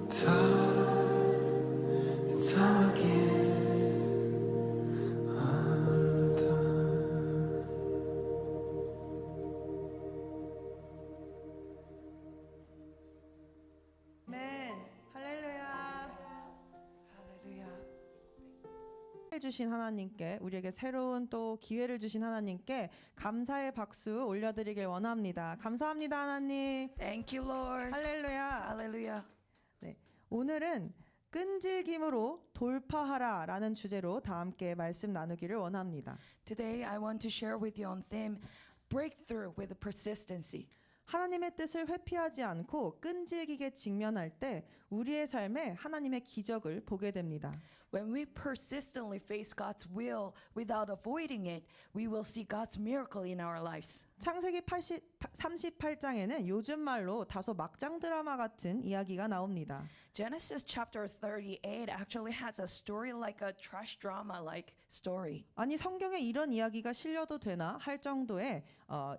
time and time again, undone. 아멘. 할렐루야. Hallelujah. 주신 하나님께, 우리에게 새로운 또 기회를 주신 하나님께 감사의 박수 올려드리길 원합니다. 감사합니다, 하나님. Thank you, Lord. 할렐루야. Hallelujah. 네, 오늘은 끈질김으로 돌파하라라는 주제로 다 함께 말씀 나누기를 원합니다. Today I want to share with you on theme breakthrough with persistency. 하나님의 뜻을 회피하지 않고 끈질기게 직면할 때 우리의 삶에 하나님의 기적을 보게 됩니다. When we persistently face God's will without avoiding it, we will see God's miracle in our lives. 창세기 38장에는 요즘 말로 다소 막장 드라마 같은 이야기가 나옵니다. Genesis chapter 38 actually has a story like a trash drama like story. 아니 성경에 이런 이야기가 실려도 되나 할 정도의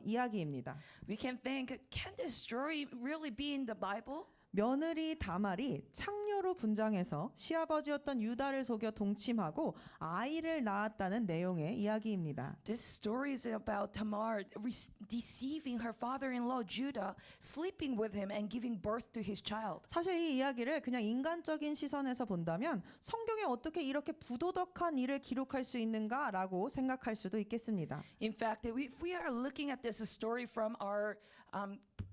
이야기입니다. We can think, can this story really be in the Bible? 며느리 다말이 창녀로 분장해서 시아버지였던 유다를 속여 동침하고 아이를 낳았다는 내용의 이야기입니다. This story is about Tamar deceiving her father-in-law Judah, sleeping with him and giving birth to his child. 사실 이 이야기를 그냥 인간적인 시선에서 본다면 성경에 어떻게 이렇게 부도덕한 일을 기록할 수 있는가라고 생각할 수도 있겠습니다. In fact, if we are looking at this story from our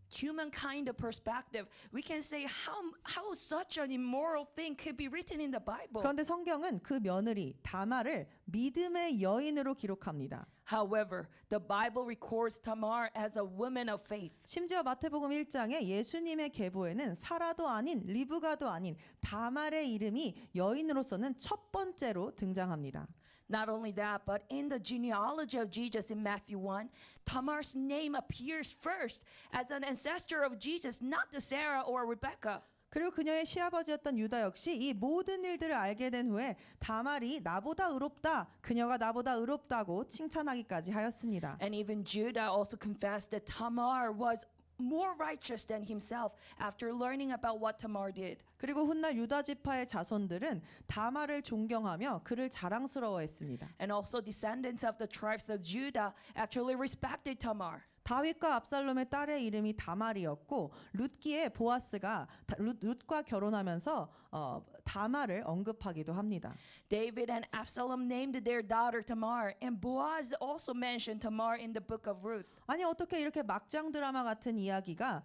humankind perspective, we can say how such an immoral thing could be written in the Bible. 그런데 성경은 그 며느리 다말을 믿음의 여인으로 기록합니다. However, the Bible records Tamar as a woman of faith. 심지어 마태복음 1장에 예수님의 계보에는 사라도 아닌 리브가도 아닌 다말의 이름이 여인으로서는 첫 번째로 등장합니다. Not only that, but in the genealogy of Jesus in Matthew 1, Tamar's name appears first as an ancestor of Jesus, not the Sarah or Rebecca. 그리고 그녀의 시아버지였던 유다 역시 이 모든 일들을 알게 된 후에 다말이 나보다 의롭다, 그녀가 나보다 의롭다고 칭찬하기까지 하였습니다. And even Judah also confessed that Tamar was more righteous than himself after learning about what Tamar did. 그리고 훗날 유다 지파의 자손들은 다말을 존경하며 그를 자랑스러워했습니다. And also descendants of the tribes of Judah actually respected Tamar. 다윗과 압살롬의 딸의 이름이 다말이었고 룻기에 보아스가 룻과 결혼하면서 다말을 언급하기도 합니다. David and Absalom named their daughter Tamar, and Boaz also mentioned Tamar in the book of Ruth. 아니 어떻게 이렇게 막장 드라마 같은 이야기가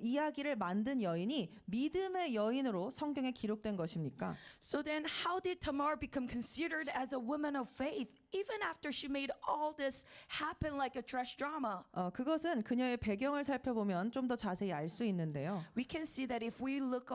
이야기를 만든 여인이 믿음의 여인으로 성경에 기록된 것입니까? So then how did Tamar become considered as a woman of faith even after she made all this happen like a trash drama? 그것은 그녀의 배경을 살펴보면 좀 더 자세히 알 수 있는데요. We can see that if we look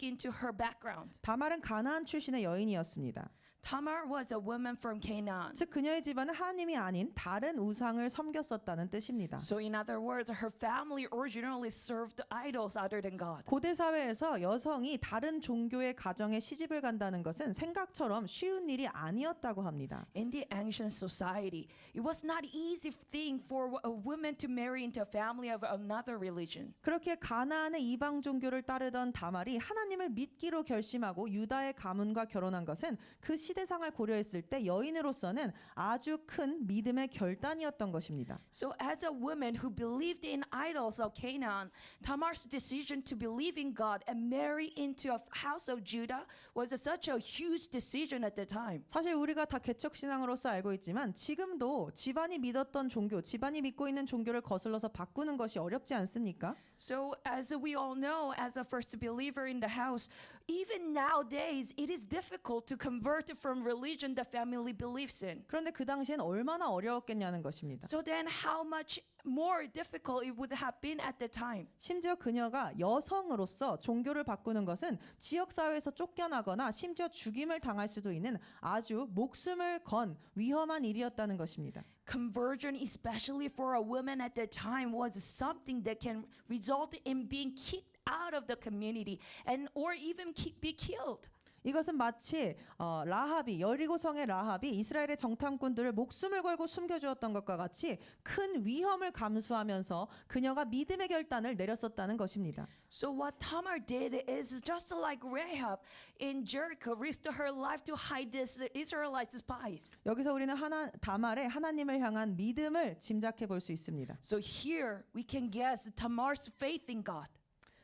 into her background. 다말은 가나안 출신의 여인이었습니다. Tamar was a woman from Canaan. 즉 그녀의 집안은 하나님이 아닌 다른 우상을 섬겼었다는 뜻입니다. So in other words, her family originally served idols other than God. 고대 사회에서 여성이 다른 종교의 가정에 시집을 간다는 것은 생각처럼 쉬운 일이 아니었다고 합니다. In the ancient society, it was not easy thing for a woman to marry into a family of another religion. 그렇게 가나안의 이방 종교를 따르던 다말이 하나님을 믿기로 결심하고 유다의 가문과 결혼한 것은 그 시대상을 고려했을 때 여인으로서는 아주 큰 믿음의 결단이었던 것입니다. So as a woman who believed in idols of Canaan, Tamar's decision to believe in God and marry into a house of Judah was such a huge decision at the time. 사실 우리가 다 개척신앙으로서 알고 있지만 지금도 집안이 믿었던 종교, 집안이 믿고 있는 종교를 거슬러서 바꾸는 것이 어렵지 않습니까? So as we all know, as a first believer in the house, even nowadays it is difficult to convert from religion the family believes in. 그런데 그 당시엔 얼마나 어려웠겠냐는 것입니다. So then how much more difficult it would have been at the time. 심지어 그녀가 여성으로서 종교를 바꾸는 것은 지역사회에서 쫓겨나거나 심지어 죽임을 당할 수도 있는 아주 목숨을 건 위험한 일이었다는 것입니다. Conversion, especially for a woman at that time, was something that can result in being kicked out of the community and or even be killed. 이것은 마치 라합이 여리고성의 라합이 이스라엘의 정탐꾼들을 목숨을 걸고 숨겨주었던 것과 같이 큰 위험을 감수하면서 그녀가 믿음의 결단을 내렸었다는 것입니다. So what Tamar did is just like Rahab in Jericho risked her life to hide this Israelite spies. 여기서 우리는 다말의 하나님을 향한 믿음을 짐작해 볼 수 있습니다. So here we can guess Tamar's faith in God.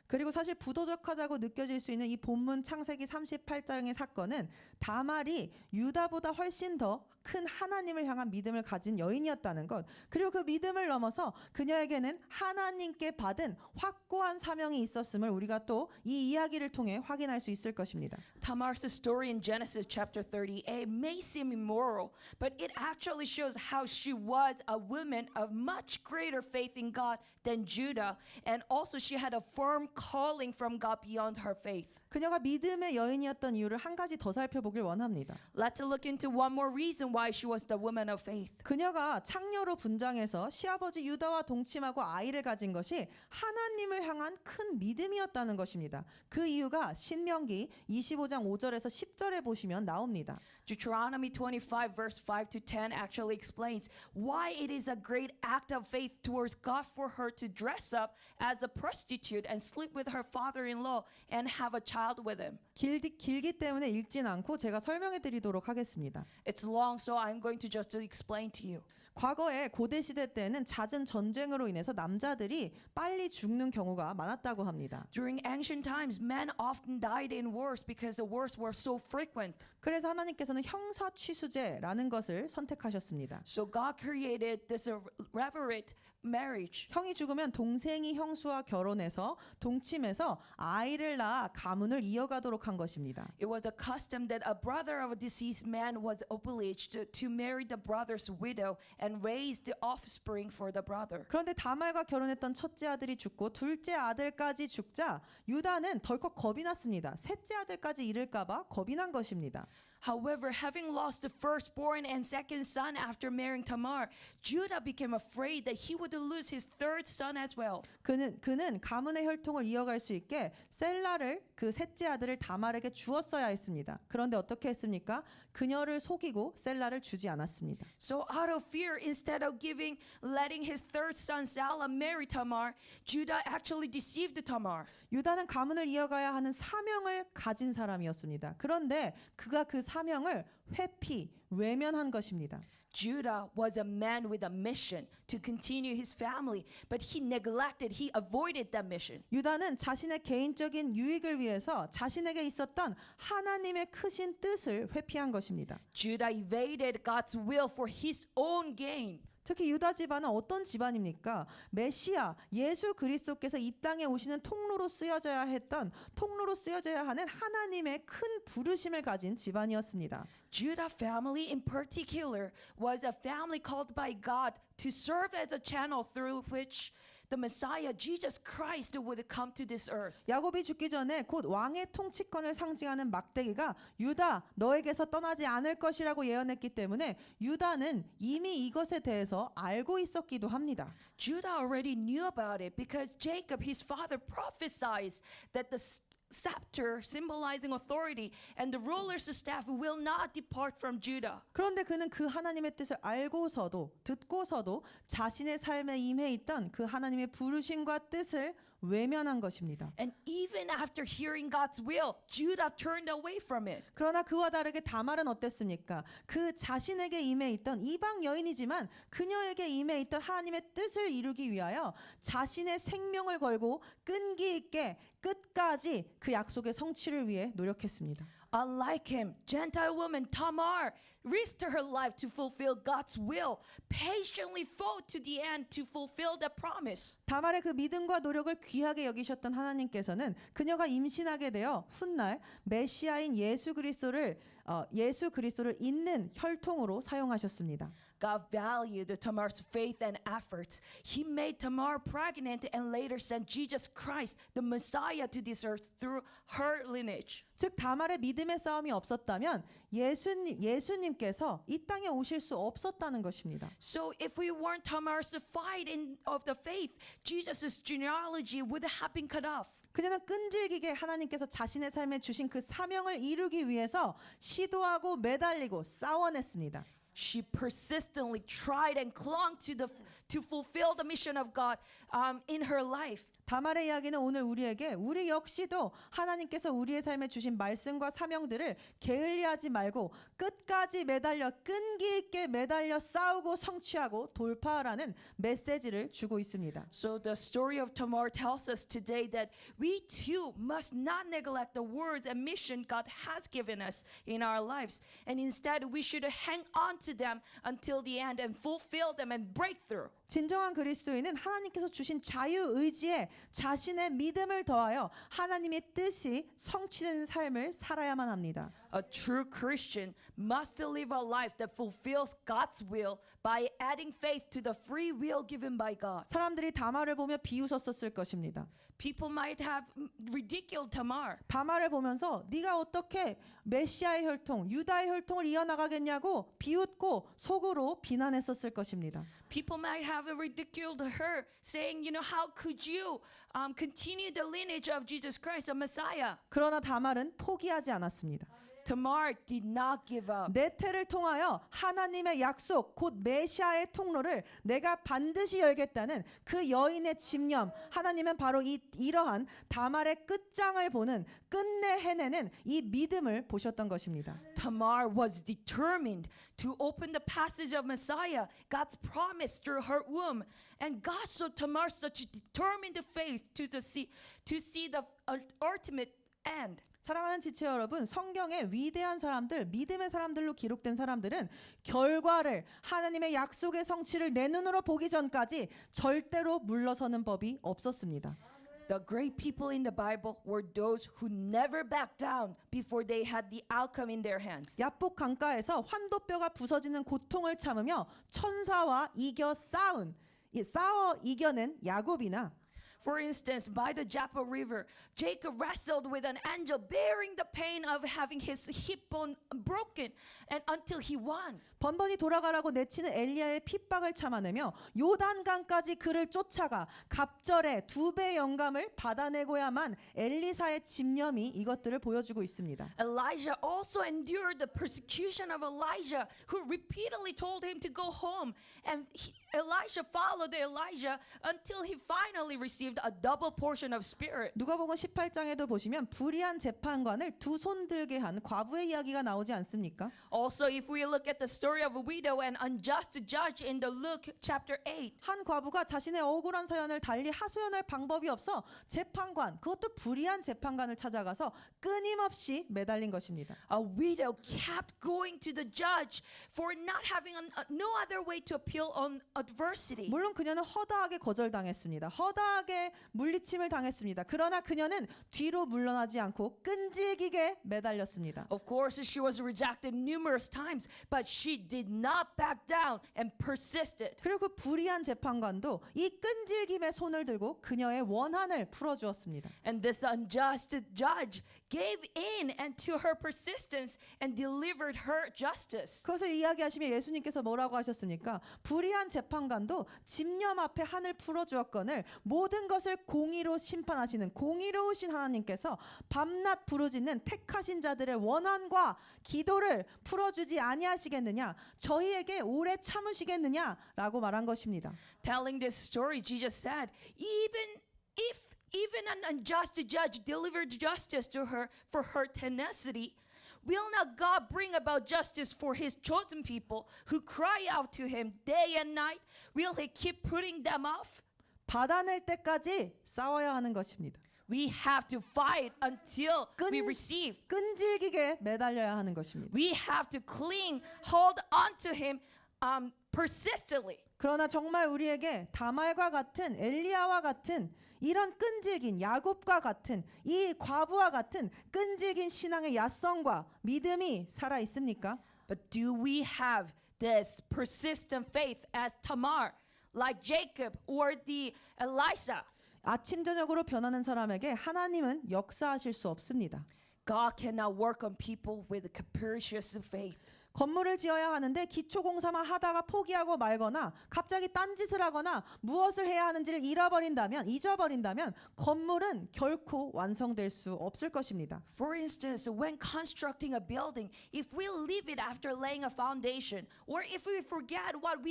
그리고 사실 부도덕하다고 느껴질 수 있는 이 본문 창세기 38장의 사건은 다말이 유다보다 훨씬 더 큰 하나님을 향한 믿음을 가진 여인이었다는 것, 그리고 그 믿음을 넘어서 그녀에게는 하나님께 받은 확고한 사명이 있었음을 우리가 또 이 이야기를 통해 확인할 수 있을 것입니다. Tamar's story in Genesis chapter 38 may seem immoral, but it actually shows how she was a woman of much greater faith in God than Judah, and also she had a firm calling from God beyond her faith. 그녀가 믿음의 여인이었던 이유를 한 가지 더 살펴보길 원합니다. Let's look into one more reason why she was the woman of faith. 그녀가 창녀로 분장해서 시아버지 유다와 동침하고 아이를 가진 것이 하나님을 향한 큰 믿음이었다는 것입니다. 그 이유가 신명기 25장 5절에서 10절에 보시면 나옵니다. Deuteronomy 25 verse 5 to 10 actually explains why it is a great act of faith towards God for her to dress up as a prostitute and sleep with her father-in-law and have a child with him. 길기 때문에 읽진 않고 제가 설명해 드리도록 하겠습니다. It's long, so I'm going to just explain to you. 과거에 고대 시대 때는 잦은 전쟁으로 인해서 남자들이 빨리 죽는 경우가 많았다고 합니다. During ancient times, men often died in wars because the wars were so frequent. 그래서 하나님께서는 형사취수제라는 것을 선택하셨습니다. So God created this reverent marriage. 형이 죽으면 동생이 형수와 결혼해서 동침해서 아이를 낳아 가문을 이어가도록 한 것입니다. It was a custom that a brother of a deceased man was obliged to marry the brother's widow and raise the offspring for the brother. 그런데 다말과 결혼했던 첫째 아들이 죽고 둘째 아들까지 죽자 유다는 덜컥 겁이 났습니다. 셋째 아들까지 잃을까 봐 겁이 난 것입니다. However, having lost the firstborn and second son after marrying Tamar, Judah became afraid that he would lose his third son as well. 그는 가문의 혈통을 이어갈 수 있게 셀라를 그 셋째 아들을 다말에게 주었어야 했습니다. 그런데 어떻게 했습니까? 그녀를 속이고 셀라를 주지 않았습니다. So out of fear, instead of letting his third son Salah marry Tamar, Judah actually deceived Tamar. 유다는 가문을 이어가야 하는 사명을 가진 사람이었습니다. 그런데 그가 그 사명을 외면한 것입니다. Judah was a man with a mission to continue his family, but he avoided that mission. 유다는 자신의 개인적인 유익을 위해서 자신에게 있었던 하나님의 크신 뜻을 회피한 것입니다. Judah evaded God's will for his own gain. 특히 유다 집안은 어떤 집안입니까? 메시아 예수 그리스도께서 이 땅에 오시는 통로로 쓰여져야 하는 하나님의 큰 부르심을 가진 집안이었습니다. Judah family in particular was a family called by God to serve as a channel through which the Messiah, Jesus Christ, would come to this earth. 야곱이 죽기 전에 곧 왕의 통치권을 상징하는 막대기가 유다 너에게서 떠나지 않을 것이라고 예언했기 때문에 유다는 이미 이것에 대해서 알고 있었기도 합니다. Judah already knew about it because Jacob, his father, prophesied that the scepter symbolizing authority and the ruler's staff will not depart from Judah. 그런데 그는 그 하나님의 뜻을 듣고서도 자신의 삶에 임해 있던 그 하나님의 부르심과 뜻을 외면한 것입니다. And even after hearing God's will, Judah turned away from it. 그러나 그와 다르게 다말은 어땠습니까? 그 자신에게 임해 있던 이방 여인이지만 그녀에게 임해 있던 하나님의 뜻을 이루기 위하여 자신의 생명을 걸고 끈기 있게 끝까지 그 약속의 성취를 위해 노력했습니다. Unlike him, Gentile woman Tamar risked her life to fulfill God's will, patiently fought to the end to fulfill the promise. 다말의 그 믿음과 노력을 귀하게 여기셨던 하나님께서는 그녀가 임신하게 되어 훗날 메시아인 예수 그리스도를 잇는 혈통으로 사용하셨습니다. God valued Tamar's faith and efforts. He made Tamar pregnant and later sent Jesus Christ, the Messiah, to this earth through her lineage. 즉 다말의 믿음의 싸움이 없었다면 예수님께서 이 땅에 오실 수 없었다는 것입니다. So if we weren't Tamar's fight of the faith, Jesus' genealogy would have been cut off. 그녀는 끈질기게 하나님께서 자신의 삶에 주신 그 사명을 이루기 위해서 시도하고 매달리고 싸워냈습니다. She persistently tried and clung to fulfill the mission of God in her life. 다말의 이야기는 오늘 우리 역시도 하나님께서 우리의 삶에 주신 말씀과 사명들을 게을리하지 말고 끝까지 매달려 끈기 있게 매달려 싸우고 성취하고 돌파하라는 메시지를 주고 있습니다. So the story of Tamar tells us today that we too must not neglect the words and mission God has given us in our lives, and instead we should hang on to them until the end and fulfill them and break through. 진정한 그리스도인은 하나님께서 주신 자유 의지에 자신의 믿음을 더하여 하나님의 뜻이 성취되는 삶을 살아야만 합니다. A true Christian must live a life that fulfills God's will by adding faith to the free will given by God. 사람들이 다말을 보며 비웃었었을 것입니다. People might have ridiculed Tamar. 다말을 보면서 네가 어떻게 메시아의 혈통, 유다의 혈통을 이어나가겠냐고 비웃고 속으로 비난했었을 것입니다. People might have ridiculed her, saying, how could you continue the lineage of Jesus Christ, the Messiah? 그러나 다말은 포기하지 않았습니다. Tamar did not give up. 네테를 통하여 하나님의 약속 곧 메시아의 통로를 내가 반드시 열겠다는 그 여인의 집념, 하나님은 바로 이러한 다말의 끝장을 보는 끝내 해내는 이 믿음을 보셨던 것입니다. Tamar was determined to open the passage of Messiah, God's promise through her womb. And God showed Tamar such determined faith to see the ultimate end. 사랑하는 지체 여러분, 성경의 위대한 사람들, 믿음의 사람들로 기록된 사람들은 결과를 하나님의 약속의 성취를 내 눈으로 보기 전까지 절대로 물러서는 법이 없었습니다. The great people in the Bible were those who never backed down before they had the outcome in their hands. 야복 강가에서 환도뼈가 부서지는 고통을 참으며 천사와 싸워 이겨낸 야곱이나 For instance, by the Jabbok River, Jacob wrestled with an angel bearing the pain of having his hip bone broken and until he won. 번번이 돌아가라고 내치는 엘리야의 핍박을 참아내며 요단강까지 그를 쫓아가 갑절에 2배 영감을 받아내고야만 엘리사의 집념이 이것들을 보여주고 있습니다. Elijah also endured the persecution of Elijah, who repeatedly told him to go home. And Elisha followed Elijah until he finally received a double portion of spirit. 누가복음 18장에도 보시면 불의한 재판관을 두 손 들게 한 과부의 이야기가 나오지 않습니까? Also, if we look at the story of a widow and unjust judge in the Luke chapter 8, 한 과부가 자신의 억울한 사연을 달리 하소연할 방법이 없어 재판관, 그것도 불의한 재판관을 찾아가서 끊임없이 매달린 것입니다. a widow kept going to the judge for not having no other way to appeal on adversity. 물론 그녀는 허다하게 거절당했습니다. 허다하게 물리침을 당했습니다. 그러나 그녀는 뒤로 물러나지 않고 끈질기게 매달렸습니다. Of course, she was rejected numerous times, but she did not back down and persisted. 그리고 그 불의한 재판관도 이 끈질김의 손을 들고 그녀의 원한을 풀어주었습니다. And this unjust judge gave in and to her persistence and delivered her justice. 그것을 이야기하시며 예수님께서 뭐라고 하셨습니까? 불의한 재판관도 집념 앞에 한을 풀어주었거늘 모든 것을 공의로 심판하시는 공의로우신 하나님께서 밤낮 부르짖는 택하신 자들의 원한과 기도를 풀어주지 아니하시겠느냐? 저희에게 오래 참으시겠느냐라고 말한 것입니다. Telling this story, Jesus said, even an unjust judge delivered justice to her for her tenacity, will not God bring about justice for his chosen people who cry out to him day and night? Will he keep putting them off? 받아낼 때까지 싸워야 하는 것입니다. We have to fight until we receive. 끈질기게 매달려야 하는 것입니다. We have to hold on to him persistently. 그러나 정말 우리에게 다말과 같은 엘리야와 같은 이런 끈질긴 야곱과 같은 이 과부와 같은 끈질긴 신앙의 야성과 믿음이 살아 있습니까? But do we have this persistent faith as Tamar, like Jacob or the Elisha? 아침 저녁으로 변하는 사람에게 하나님은 역사하실 수 없습니다. God cannot work on people with capricious faith. 건물을 지어야 하는데 기초공사만 하다가 포기하고 말거나 갑자기 딴짓을 하거나 무엇을 해야 하는지를 잊어버린다면 건물은 결코 완성될 수 없을 것입니다. For instance, when constructing a building, if we leave it after laying a foundation, or if we forget what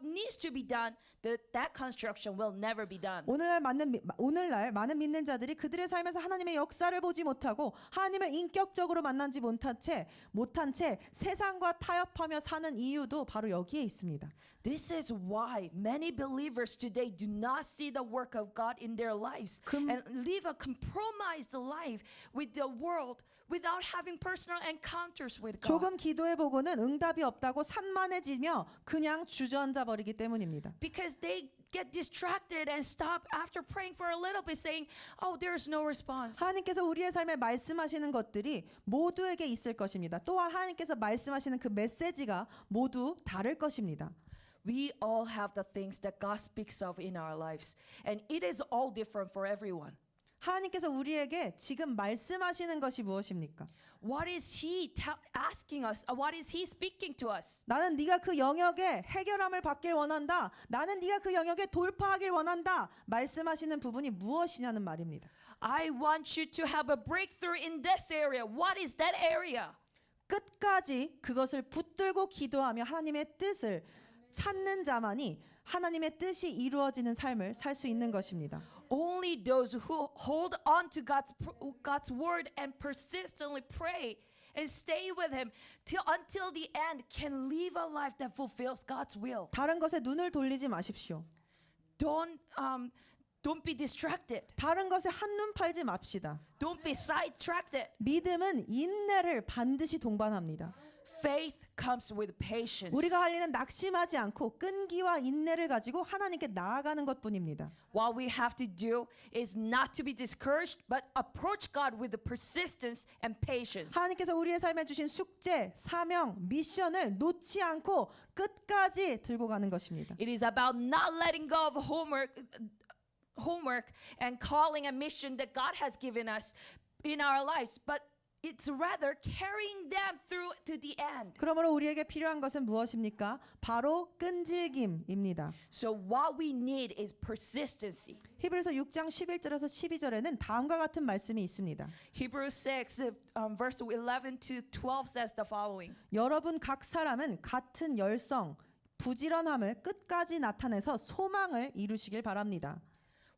needs to be done, that construction will never be done. 오늘날 많은 믿는 자들이 그들의 삶에서 하나님의 역사를 보지 못하고 하나님을 인격적으로 만나지 못한 채 세상과 타협하며 사는 이유도 바로 여기에 있습니다. This is why many believers today do not see the work of God in their lives and live a compromised life with the world without having personal encounters with God. 조금 기도해 보고는 응답이 없다고 산만해지며 그냥 주저앉아 버리기 때문입니다. Because they get distracted and stop after praying for a little bit saying, oh, there's no response. 하나님께서 우리의 삶에 말씀하시는 것들이 모두에게 있을 것입니다. 또한 하나님께서 말씀하시는 그 메시지가 모두 다를 것입니다. We all have the things that God speaks of in our lives, and it is all different for everyone. 하나님께서 우리에게 지금 말씀하시는 것이 무엇입니까? What is He asking us? What is He speaking to us? 나는 네가 그 영역에 해결함을 받길 원한다. 나는 네가 그 영역에 돌파하길 원한다. 말씀하시는 부분이 무엇이냐는 말입니다. I want you to have a breakthrough in this area. What is that area? 끝까지 그것을 붙들고 기도하며 하나님의 뜻을 찾는 자만이 하나님의 뜻이 이루어지는 삶을 살 수 있는 것입니다. Only those who hold on to God's word and persistently pray and stay with Him until the end can live a life that fulfills God's will. 다른 것에 눈을 돌리지 마십시오. Don't be distracted. 다른 것에 한눈 팔지 맙시다. Don't be sidetracked. 믿음은 인내를 반드시 동반합니다. Faith comes with patience. 우리가 할 일은 낙심하지 않고 끈기와 인내를 가지고 하나님께 나아가는 것뿐입니다. What we have to do is not to be discouraged, but approach God with the persistence and patience. 하나님께서 우리의 삶에 주신 숙제, 사명, 미션을 놓지 않고 끝까지 들고 가는 것입니다. It is about not letting go of homework and calling a mission that God has given us in our lives, but it's rather carrying them through to the end. 그러므로 우리에게 필요한 것은 무엇입니까? 바로 끈질김입니다. So what we need is persistency. 히브리서 6장 11절에서 12절에는 다음과 같은 말씀이 있습니다. Hebrews 6 verse 11 to 12 says the following. 여러분 각 사람은 같은 열성, 부지런함을 끝까지 나타내서 소망을 이루시길 바랍니다.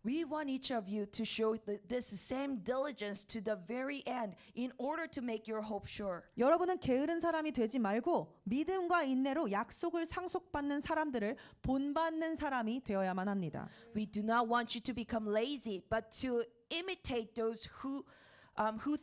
We want each of you to show this same diligence to the very end in order to make your hope sure. 여러분은 게으른 사람이 되지 말고 믿음과 인내로 약속을 상속받는 사람들을 본받는 사람이 되어야만 합니다. We do not want you to become lazy, but to imitate those who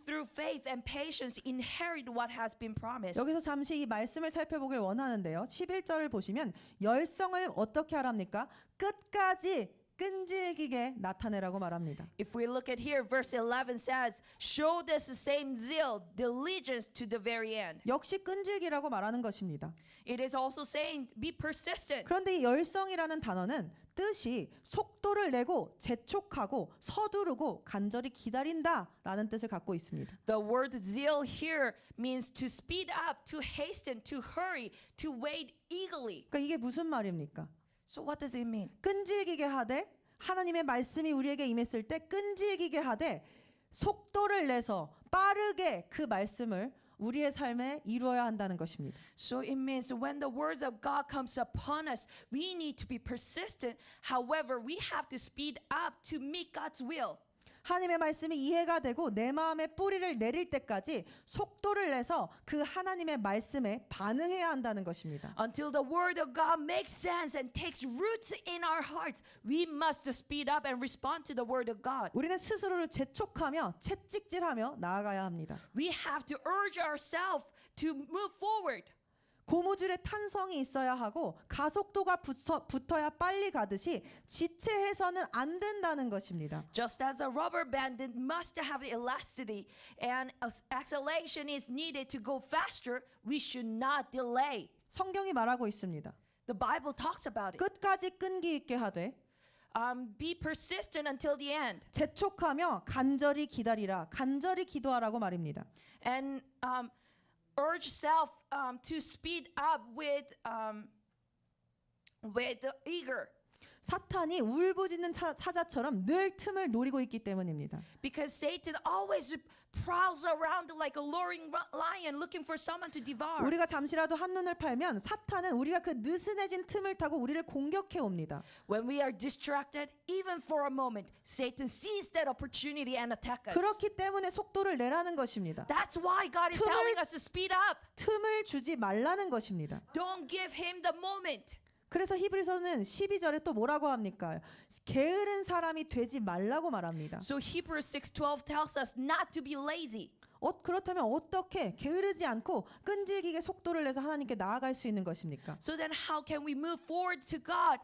through faith and patience inherit what has been promised. 여기서 잠시 이 말씀을 살펴보길 원하는데요. 11절을 보시면 열성을 어떻게 하랍니까? 끝까지 끈질기게 나타내라고 말합니다. If we look at here, verse 11 says, show this same zeal, diligence to the very end. 역시 끈질기라고 말하는 것입니다. It is also saying, be persistent. 그런데 이 열성이라는 단어는 뜻이 속도를 내고 재촉하고 서두르고 간절히 기다린다라는 뜻을 갖고 있습니다. The word zeal here means to speed up, to hasten, to hurry, to wait eagerly. 그러니까 이게 무슨 말입니까? So what does it mean? 끈질기게 하되 하나님의 말씀이 우리에게 임했을 때 끈질기게 하되 속도를 내서 빠르게 그 말씀을 우리의 삶에 이루어야 한다는 것입니다. So it means when the words of God comes upon us, we need to be persistent. However, we have to speed up to meet God's will. 하나님의 말씀이 이해가 되고 내 마음에 뿌리를 내릴 때까지 속도를 내서 그 하나님의 말씀에 반응해야 한다는 것입니다. Until the word of God makes sense and takes roots in our hearts, we must speed up and respond to the word of God. 우리는 스스로를 재촉하며 채찍질하며 나아가야 합니다. We have to urge ourselves to move forward. 고무줄에 탄성이 있어야 하고 가속도가 붙어야 빨리 가듯이 지체해서는 안 된다는 것입니다. Just as a rubber band must have elasticity and acceleration is needed to go faster, we should not delay. 성경이 말하고 있습니다. The Bible talks about it. 끝까지 끈기 있게 하되 Be persistent until the end. 재촉하며 간절히 기다리라. 간절히 기도하라고 말입니다. And urge self to speed up with the eager. 사탄이 울부짖는 사자처럼 늘 틈을 노리고 있기 때문입니다. Because Satan always prowls around like a luring lion looking for someone to devour. 우리가 잠시라도 한눈을 팔면 사탄은 우리가 그 느슨해진 틈을 타고 우리를 공격해 옵니다. When we are distracted, even for a moment, Satan sees that opportunity and attack us. 그렇기 때문에 속도를 내라는 것입니다. That's why God is telling us to speed up. 틈을 주지 말라는 것입니다. Don't give him the moment. 그래서 히브리서는 12절에 또 뭐라고 합니까? 게으른 사람이 되지 말라고 말합니다. So Hebrews 6:12 tells us not to be lazy. 그렇다면 어떻게 게으르지 않고 끈질기게 속도를 내서 하나님께 나아갈 수 있는 것입니까? So then how can we move forward to God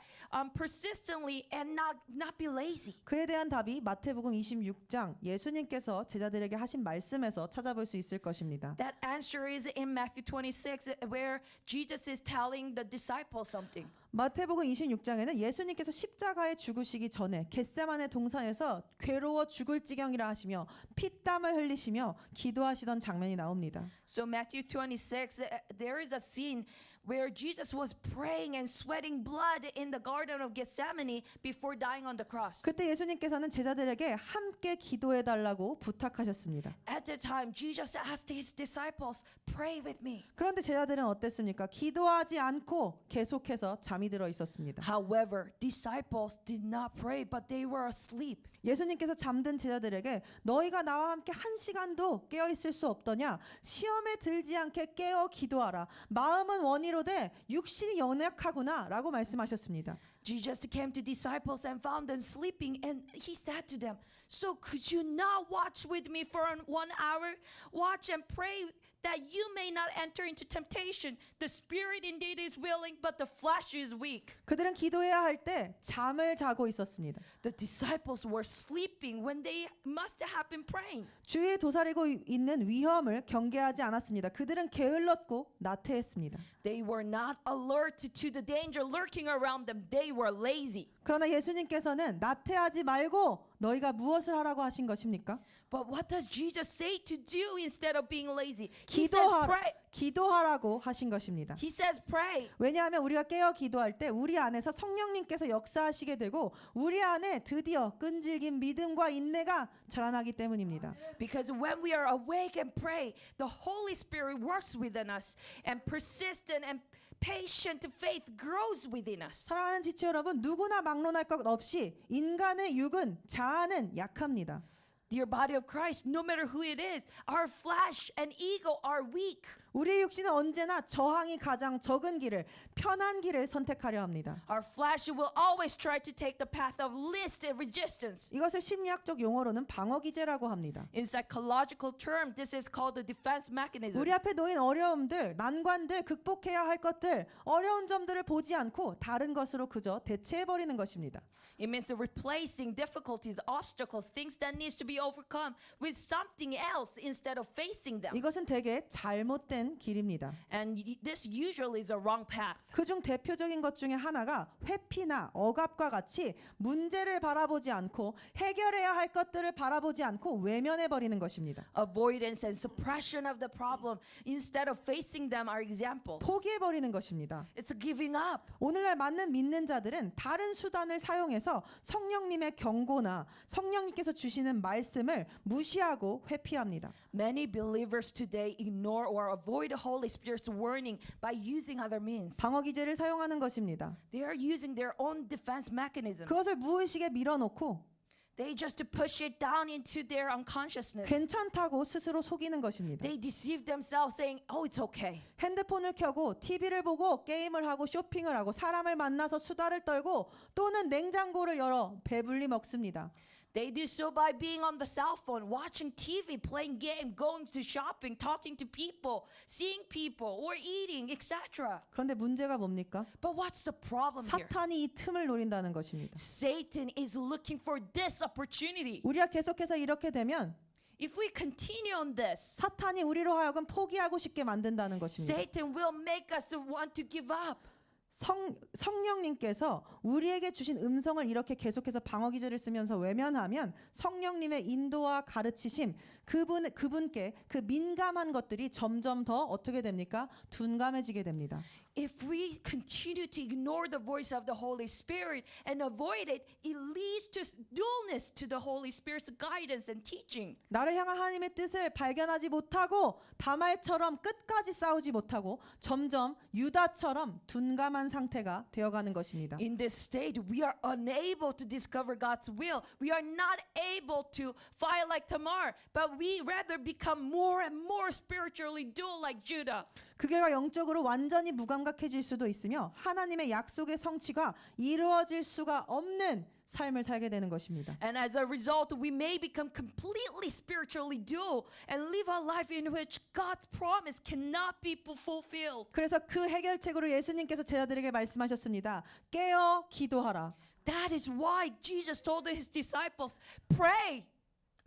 persistently and not be lazy? 그에 대한 답이 마태복음 26장 예수님께서 제자들에게 하신 말씀에서 찾아볼 수 있을 것입니다. That answer is in Matthew 26 where Jesus is telling the disciples something. 마태복음 26장에는 예수님께서 십자가에 죽으시기 전에 겟세마네 동산에서 괴로워 죽을 지경이라 하시며 피땀을 흘리시며 기도하시던 장면이 나옵니다. So Matthew 26 there is a scene where Jesus was praying and sweating blood in the garden of Gethsemane before dying on the cross. 그때 예수님께서는 제자들에게 함께 기도해 달라고 부탁하셨습니다. At that time Jesus asked his disciples, "Pray with me." 그런데 제자들은 어땠습니까? 기도하지 않고 계속해서 잠이 들어 있었습니다. However, disciples did not pray, but they were asleep. 예수님께서 잠든 제자들에게 너희가 나와 함께 한 시간도 깨어 있을 수 없더냐? 시험에 들지 않게 깨어 기도하라. 마음은 원이로되 육신이 연약하구나라고 말씀하셨습니다. Jesus came to disciples and found them sleeping, and he said to them, "So could you not watch with me for 1 hour? Watch and pray that you may not enter into temptation. The spirit indeed is willing, but the flesh is weak." 그들은 기도해야 할 때 잠을 자고 있었습니다. The disciples were sleeping when they must have been praying. 주위에 도사리고 있는 위험을 경계하지 않았습니다. 그들은 게을렀고 나태했습니다. They were not alert to the danger lurking around them. They were lazy. 그러나 예수님께서는 나태하지 말고 너희가 무엇을 하라고 하신 것입니까? But what does Jesus say to do instead of being lazy? He says pray. 기도하라고 하신 것입니다. He says pray. 왜냐하면 우리가 깨어 기도할 때 우리 안에서 성령님께서 역사하시게 되고 우리 안에 드디어 끈질긴 믿음과 인내가 자라나기 때문입니다. Because when we are awake and pray, the Holy Spirit works within us, and persistent and patient faith grows within us. 사랑하는 지체 여러분, 누구나 막론할 것 없이 인간의 육은 자아는 약합니다. Dear body of Christ, no matter who it is, our flesh and ego are weak. 우리의 육신은 언제나 저항이 가장 적은 길을, 편한 길을 선택하려 합니다. Our flesh will always try to take the path of least resistance. 이것을 심리학적 용어로는 방어 기제라고 합니다. In psychological term, this is called the defense mechanism. 우리 앞에 놓인 어려움들, 난관들, 극복해야 할 것들, 어려운 점들을 보지 않고 다른 것으로 그저 대체해버리는 것입니다. It means replacing difficulties, obstacles, things that needs to be overcome with something else instead of facing them. 이것은 되게 잘못된 길입니다. And this usually is a wrong path. 그중 대표적인 것 중에 하나가 회피나 억압과 같이 문제를 바라보지 않고 해결해야 할 것들을 바라보지 않고 외면해 버리는 것입니다. Avoidance and suppression of the problem instead of facing them are examples. 포기해 버리는 것입니다. It's giving up. 오늘날 많은 믿는 자들은 다른 수단을 사용해서 성령님의 경고나 성령님께서 주시는 말씀을 무시하고 회피합니다. Many believers today ignore or avoid the Holy Spirit's warning by using other means. 방어 기제를 사용하는 것입니다. They are using their own defense mechanism. 그것을 무의식에 밀어놓고 They just push it down into their unconsciousness. 괜찮다고 스스로 속이는 것입니다. They deceive themselves saying, "Oh, it's okay." 핸드폰을 켜고 TV를 보고 게임을 하고 쇼핑을 하고 사람을 만나서 수다를 떨고 또는 냉장고를 열어 배불리 먹습니다. They do so by being on the cell phone, watching TV, playing game, going to shopping, talking to people, seeing people, or eating, etc. 그런데 문제가 뭡니까? But what's the problem here? 사탄이 이 틈을 노린다는 것입니다. Satan is looking for this opportunity. 우리가 계속해서 이렇게 되면 If we continue on this, 사탄이 우리로 하여금 포기하고 싶게 만든다는 것입니다. Satan will make us want to give up. 성령님께서 우리에게 주신 음성을 이렇게 계속해서 방어 기제를 쓰면서 외면하면 성령님의 인도와 가르치심 그분께 그 민감한 것들이 점점 더 어떻게 됩니까? 둔감해지게 됩니다. If we continue to ignore the voice of the Holy Spirit and avoid it, it leads to dullness to the Holy Spirit's guidance and teaching. 나를 향한 하나님의 뜻을 발견하지 못하고 다말처럼 끝까지 싸우지 못하고 점점 유다처럼 둔감한 상태가 되어가는 것입니다. In this state, we are unable to discover God's will. We are not able to fight like Tamar, but we rather become more and more spiritually dull like Judah. 그 결과 영적으로 완전히 무감각해질 수도 있으며 하나님의 약속의 성취가 이루어질 수가 없는 삶을 살게 되는 것입니다. And as a result, we may become completely spiritually dull and live a life in which God's promise cannot be fulfilled. 그래서 그 해결책으로 예수님께서 제자들에게 말씀하셨습니다. 깨어 기도하라. That is why Jesus told his disciples, pray.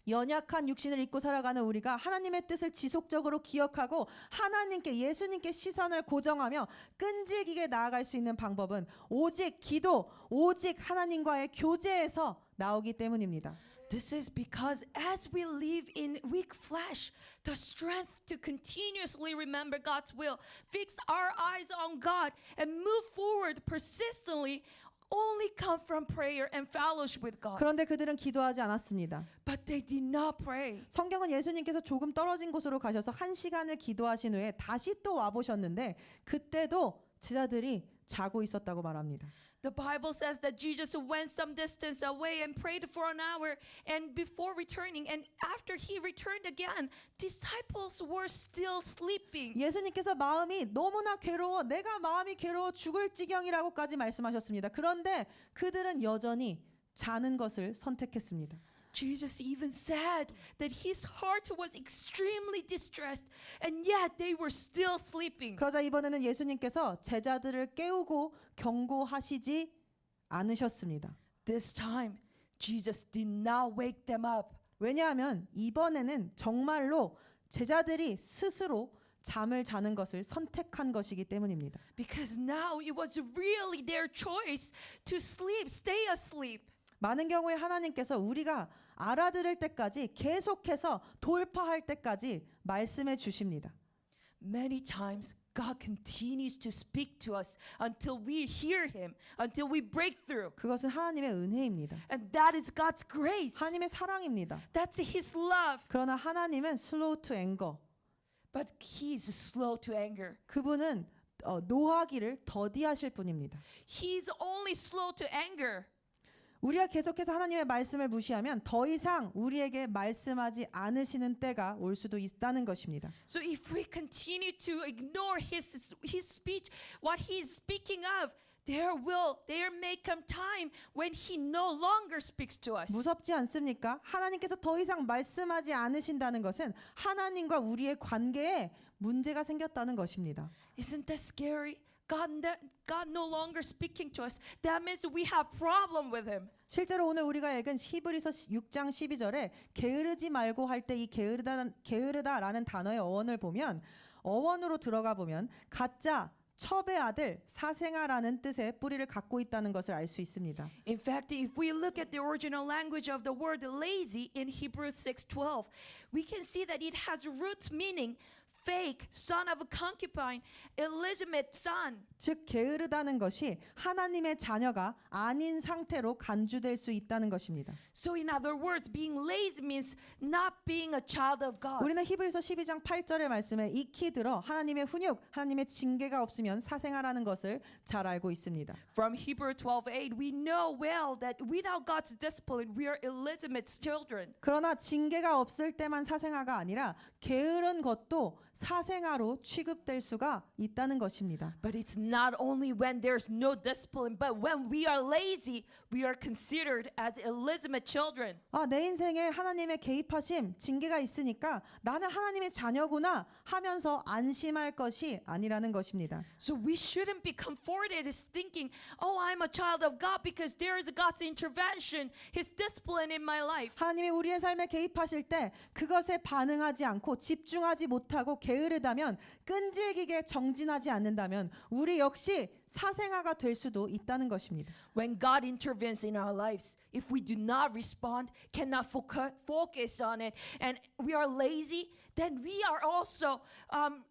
연약한 육신을 입고 살아가는 우리가 하나님의 뜻을 지속적으로 기억하고 하나님께 예수님께 시선을 고정하며 끈질기게 나아갈 수 있는 방법은 오직 기도, 오직 하나님과의 교제에서 나오기 때문입니다. This is because as we live in weak flesh, the strength to continuously remember God's will, fix our eyes on God, and move forward persistently only come from prayer and fellowship with God. 그런데 그들은 기도하지 않았습니다. But they did not pray. 성경은 예수님께서 조금 떨어진 곳으로 가셔서 1시간을 기도하신 후에 다시 또 와보셨는데 그때도 제자들이 자고 있었다고 말합니다. The Bible says that Jesus went some distance away and prayed for an hour, and before returning, and after he returned again, disciples were still sleeping. 예수님께서 마음이 너무나 괴로워 내가 마음이 괴로워 죽을 지경이라고까지 말씀하셨습니다. 그런데 그들은 여전히 자는 것을 선택했습니다. Jesus even said that his heart was extremely distressed, and yet they were still sleeping. 그러자 이번에는 예수님께서 제자들을 깨우고 경고하시지 않으셨습니다. This time, Jesus did not wake them up. 왜냐하면 이번에는 정말로 제자들이 스스로 잠을 자는 것을 선택한 것이기 때문입니다. Because now it was really their choice to sleep, stay asleep. 많은 경우에 하나님께서 우리가 알아들을 때까지 계속해서 돌파할 때까지 말씀해 주십니다. Many times God continues to speak to us until we hear him, until we break through. 그것은 하나님의 은혜입니다. And that is God's grace. 하나님의 사랑입니다. That's his love. 그러나 하나님은 slow to anger. But he is slow to anger. 그분은 노하기를 더디하실 분입니다. He's only slow to anger. 우리가 계속해서 하나님의 말씀을 무시하면 더 이상 우리에게 말씀하지 않으시는 때가 올 수도 있다는 것입니다. So if we continue to ignore his speech, what he is speaking of, there may come time when he no longer speaks to us. 무섭지 않습니까? 하나님께서 더 이상 말씀하지 않으신다는 것은 하나님과 우리의 관계에 문제가 생겼다는 것입니다. Isn't that scary? God no longer speaking to us. That means we have problem with him. 실제로 오늘 우리가 읽은 히브리서 6장 12절에 게으르지 말고 할 때 이 게으르다라는 단어의 어원을 보면 어원으로 들어가 보면 가짜 첩의 아들 사생아라는 뜻의 뿌리를 갖고 있다는 것을 알 수 있습니다. In fact, if we look at the original language of the word lazy in Hebrews 6:12, we can see that it has root meaning fake, son of a concubine, illegitimate son. 즉 게으르다는 것이 하나님의 자녀가 아닌 상태로 간주될 수 있다는 것입니다. So in other words, being lazy means not being a child of God. 우리는 히브리서 12장 8절의 말씀에 익히 들어 하나님의 훈육, 하나님의 징계가 없으면 사생아라는 것을 잘 알고 있습니다. From Hebrews 12:8, we know well that without God's discipline, we are illegitimate children. 그러나 징계가 없을 때만 사생아가 아니라 게으른 것도 사생아로 취급될 수가 있다는 것입니다. But it's not only when there's no discipline, but when we are lazy, we are considered as illegitimate children. 내 인생에 하나님의 개입하심, 징계가 있으니까 나는 하나님의 자녀구나 하면서 안심할 것이 아니라는 것입니다. So we shouldn't be comforted as thinking, oh, I'm a child of God because there is God's intervention, his discipline in my life. 하나님이 우리의 삶에 개입하실 때 그것에 반응하지 않고 집중하지 못하고 게으르다면, 끈질기게 정진하지 않는다면 우리 역시 사생아가 될 수도 있다는 것입니다. When God intervenes in our lives, if we do not respond, cannot focus on it, and we are lazy, then we are also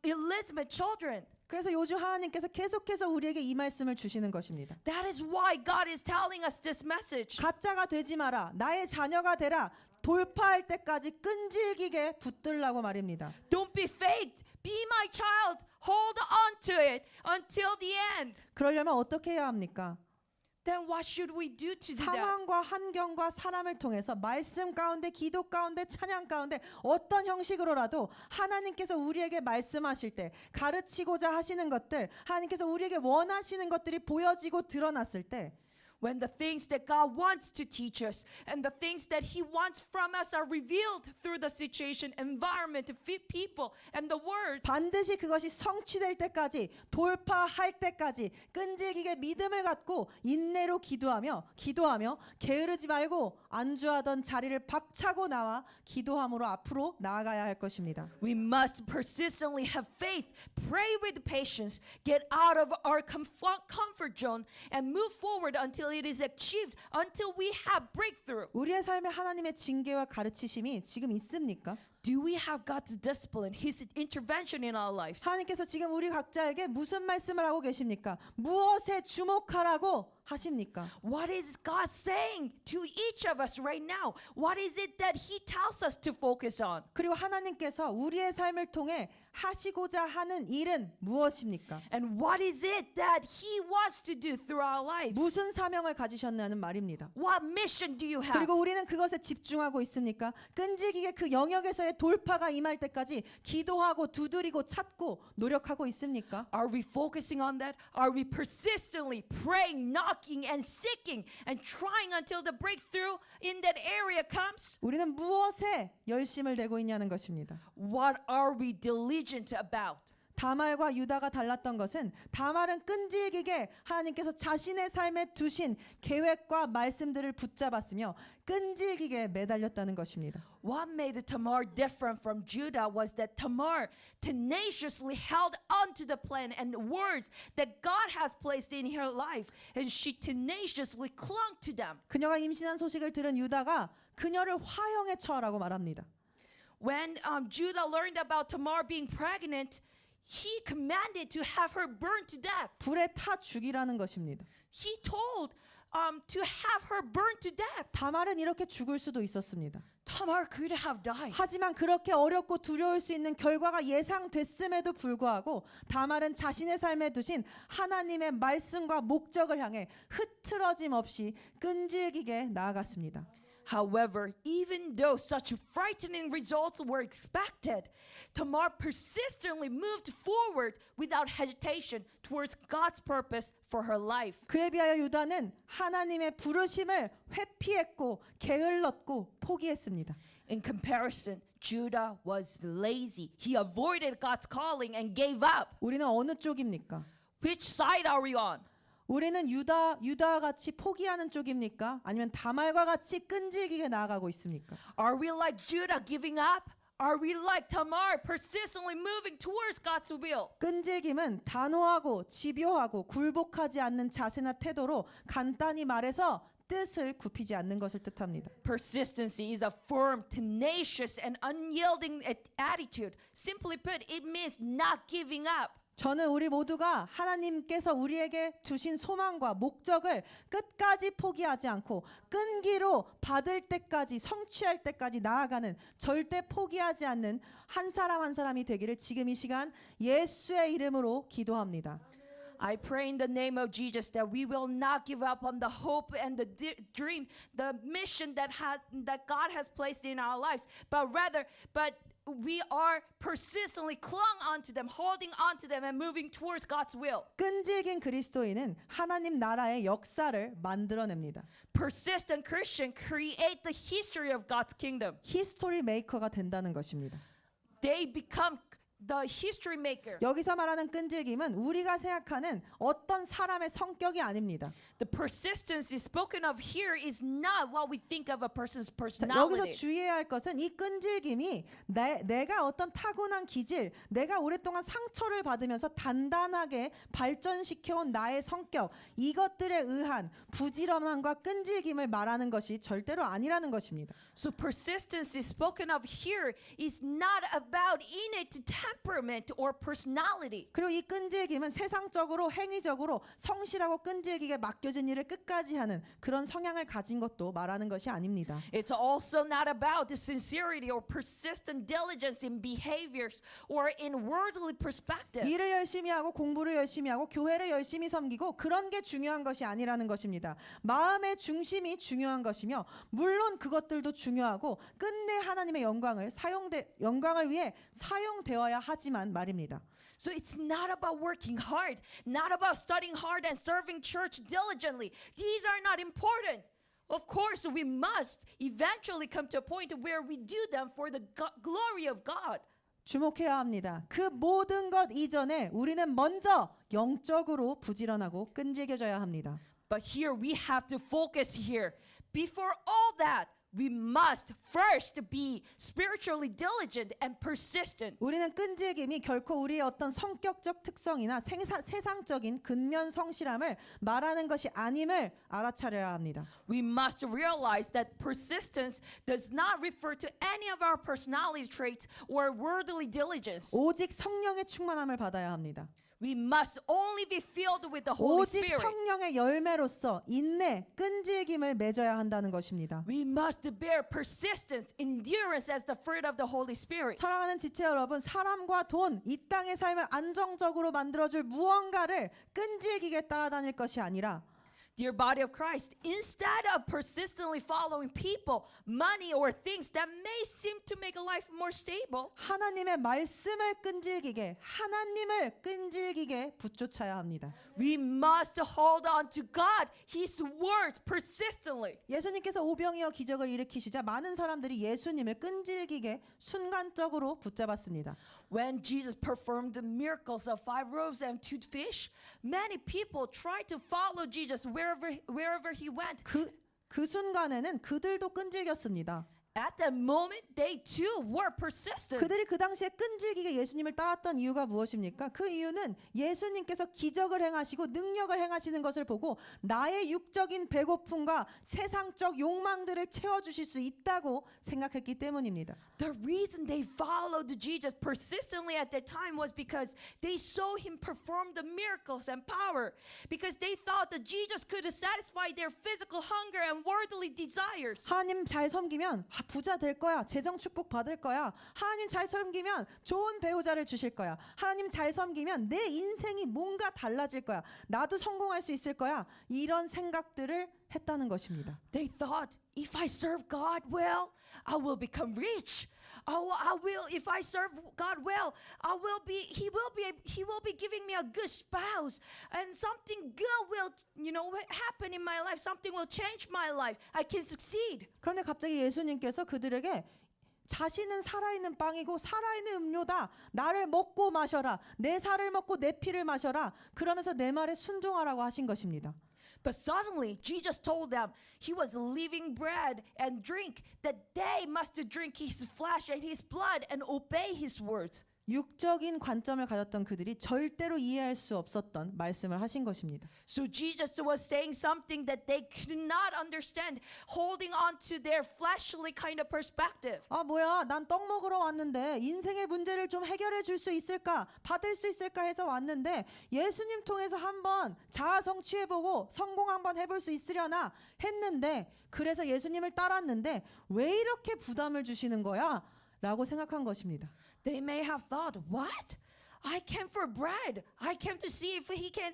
illegitimate children. 그래서 요즘 하나님께서 계속해서 우리에게 이 말씀을 주시는 것입니다. That is why God is telling us this message. 가짜가 되지 마라. 나의 자녀가 되라. 돌파할 때까지 끈질기게 붙들라고 말입니다. Don't be faked. Be my child. Hold on to it until the end. 그러려면 어떻게 해야 합니까? Then what should we do to do that? 상황과 환경과 사람을 통해서 말씀 가운데, 기도 가운데, 찬양 가운데 어떤 형식으로라도 하나님께서 우리에게 말씀하실 때, 가르치고자 하시는 것들, 하나님께서 우리에게 원하시는 것들이 보여지고 드러났을 때, When the things that God wants to teach us and the things that He wants from us are revealed through the situation, environment, people, and the words, 반드시 그것이 성취될 때까지, 돌파할 때까지 끈질기게 믿음을 갖고 인내로 기도하며 게으르지 말고 안주하던 자리를 박차고 나와 기도함으로 앞으로 나아가야 할 것입니다. we must persistently have faith, pray with patience, get out of our comfort zone, and move forward until it is achieved, until we have breakthrough. 우리의 삶에 하나님의 징계와 가르치심이 지금 있습니까? Do we have God's discipline, His intervention in our lives? 하나님께서 지금 우리 각자에게 무슨 말씀을 하고 계십니까? 무엇에 주목하라고 하십니까? What is God saying to each of us right now? What is it that He tells us to focus on? 그리고 하나님께서 우리의 삶을 통해 하시고자 하는 일은 무엇입니까? And what is it that He wants to do through our lives? 무슨 사명을 가지셨냐는 말입니다. What mission do you have? 그리고 우리는 그것에 집중하고 있습니까? 끈질기게 그 영역에서의 돌파가 임할 때까지 기도하고 두드리고 찾고 노력하고 있습니까? Are we focusing on that? Are we persistently praying, knocking, and seeking and trying until the breakthrough in that area comes? 우리는 무엇에 열심을 내고 있냐는 것입니다. What are we diligent about? 다말과 유다가 달랐던 것은 다말은 끈질기게 하나님께서 자신의 삶에 두신 계획과 말씀들을 붙잡았으며 끈질기게 매달렸다는 것입니다. What made Tamar different from Judah was that Tamar tenaciously held on to the plan and words that God has placed in her life, and she tenaciously clung to them. 그녀가 임신한 소식을 들은 유다가 그녀를 화형에 처하라고 말합니다. When Judah learned about Tamar being pregnant, he commanded to have her burned to death. 불에 타 죽이라는 것입니다. He told to have her burned to death. 다말은 이렇게 죽을 수도 있었습니다. Tamar could have died. 하지만 그렇게 어렵고 두려울 수 있는 결과가 예상됐음에도 불구하고 다말은 자신의 삶에 두신 하나님의 말씀과 목적을 향해 흐트러짐 없이 끈질기게 나아갔습니다. However, even though such frightening results were expected, Tamar persistently moved forward without hesitation towards God's purpose for her life. 그에 비하여 유다는 하나님의 부르심을 회피했고 게을렀고 포기했습니다. In comparison, Judah was lazy. He avoided God's calling and gave up. 우리는 어느 쪽입니까? Which side are we on? 우리는 유다와 같이 포기하는 쪽입니까? 아니면 다말과 같이 끈질기게 나아가고 있습니까? Are we like Judah giving up? Are we like Tamar persistently moving towards God's will? 끈질김은 단호하고 집요하고 굴복하지 않는 자세나 태도로 간단히 말해서 뜻을 굽히지 않는 것을 뜻합니다. Persistency is a firm, tenacious, and unyielding attitude. Simply put, it means not giving up. 저는 우리 모두가 하나님께서 우리에게 주신 소망과 목적을 끝까지 포기하지 않고 끈기로 받을 때까지 성취할 때까지 나아가는 절대 포기하지 않는 한 사람 한 사람이 되기를 지금 이 시간 예수의 이름으로 기도합니다. I pray in the name of Jesus that we will not give up on the hope and the dream, the mission that God has placed in our lives, but we are persistently clung onto them, holding onto them, and moving towards God's will. 끈질긴 그리스도인은 하나님 나라의 역사를 만들어냅니다. Persistent Christians create the history of God's kingdom. 히스토리 메이커가 된다는 것입니다. They become the history maker. 여기서 말하는 끈질김은 우리가 생각하는 어떤 사람의 성격이 아닙니다. The persistence is spoken of here is not what we think of a person's 자, 여기서 personality. 주의해야 할 것은 이 끈질김이 내가 어떤 타고난 기질, 내가 오랫동안 상처를 받으면서 단단하게 발전시켜온 나의 성격, 이것들에 의한 부지런함과 끈질김을 말하는 것이 절대로 아니라는 것입니다. So persistence is spoken of here is not about innate temperament or personality. 그리고 이 끈질김은 세상적으로 행위적으로 성실하고 끈질기게 맡겨진 일을 끝까지 하는 그런 성향을 가진 것도 말하는 것이 아닙니다. It's also not about the sincerity or persistent diligence in behaviors or in worldly perspective. 일을 열심히 하고 공부를 열심히 하고 교회를 열심히 섬기고 그런 게 중요한 것이 아니라는 것입니다. 마음의 중심이 중요한 것이며 물론 그것들도 중요하고 끝내 하나님의 영광을 위해 사용되어야 하지만 말입니다. So it's not about working hard, not about studying hard and serving church diligently. These are not important. Of course, we must eventually come to a point where we do them for the glory of God. 주목해야 합니다. 그 모든 것 이전에 우리는 먼저 영적으로 부지런하고 끈질겨져야 합니다. But here we have to focus here. Before all that, we must first be spiritually diligent and persistent. 우리는 끈질김이 결코 우리의 어떤 성격적 특성이나 세상적인 근면 성실함을 말하는 것이 아님을 알아차려야 합니다. We must realize that persistence does not refer to any of our personality traits or worldly diligence. 오직 성령의 충만함을 받아야 합니다. We must only be filled with the Holy 오직 Spirit. 성령의 열매로서 인내, 끈질김을 맺어야 한다는 것입니다. We must bear persistence, endurance as the fruit of the Holy Spirit. 사랑하는 지체 여러분, 사람과 돈, 이 땅의 삶을 안정적으로 만들어줄 무언가를 끈질기게 따라다닐 것이 아니라 Dear body of Christ, instead of persistently following people, money, or things that may seem to make a life more stable, 하나님의 말씀을 끈질기게, 하나님을 끈질기게 붙쫓아야 합니다. we must hold on to God, His words persistently. 예수님께서 오병이어 기적을 일으키시자 많은 사람들이 예수님을 끈질기게 순간적으로 붙잡았습니다. When Jesus performed the miracles of 5 loaves and 2 fish, many people tried to follow Jesus wherever he went. 그 순간에는 그들도 끈질겼습니다. At that moment, they too were persistent. 그들이 그 당시에 끈질기게 예수님을 따랐던 이유가 무엇입니까? 그 이유는 예수님께서 기적을 행하시고 능력을 행하시는 것을 보고 나의 육적인 배고픔과 세상적 욕망들을 채워주실 수 있다고 생각했기 때문입니다. The reason they followed Jesus persistently at that time was because they saw him perform the miracles and power. Because they thought that Jesus could satisfy their physical hunger and worldly desires. 하나님 잘 섬기면 부자 될 거야. 재정 축복 받을 거야. 하나님 잘 섬기면 좋은 배우자를 주실 거야. 하나님 잘 섬기면 내 인생이 뭔가 달라질 거야. 나도 성공할 수 있을 거야. 이런 생각들을 했다는 것입니다. They thought, if I serve God well, I will become rich. I will, if I serve God well, He will be giving me a good spouse, and something good will, happen in my life. Something will change my life. I can succeed. 그런데 갑자기 예수님께서 그들에게 자신은 살아있는 빵이고 살아있는 음료다. 나를 먹고 마셔라. 내 살을 먹고 내 피를 마셔라. 그러면서 내 말에 순종하라고 하신 것입니다. But suddenly, Jesus told them he was living bread and drink, that they must drink his flesh and his blood and obey his words. 육적인 관점을 가졌던 그들이 절대로 이해할 수 없었던 말씀을 하신 것입니다. So Jesus was saying something that they could not understand, holding on to their fleshly kind of perspective. 아 뭐야 난 떡 먹으러 왔는데 인생의 문제를 좀 해결해 줄 수 있을까 받을 수 있을까 해서 왔는데 예수님 통해서 한번 자아 성취해보고 성공 한번 해볼 수 있으려나 했는데 그래서 예수님을 따랐는데 왜 이렇게 부담을 주시는 거야? 라고 생각한 것입니다. They may have thought, what? I came for bread. I came to see if he can,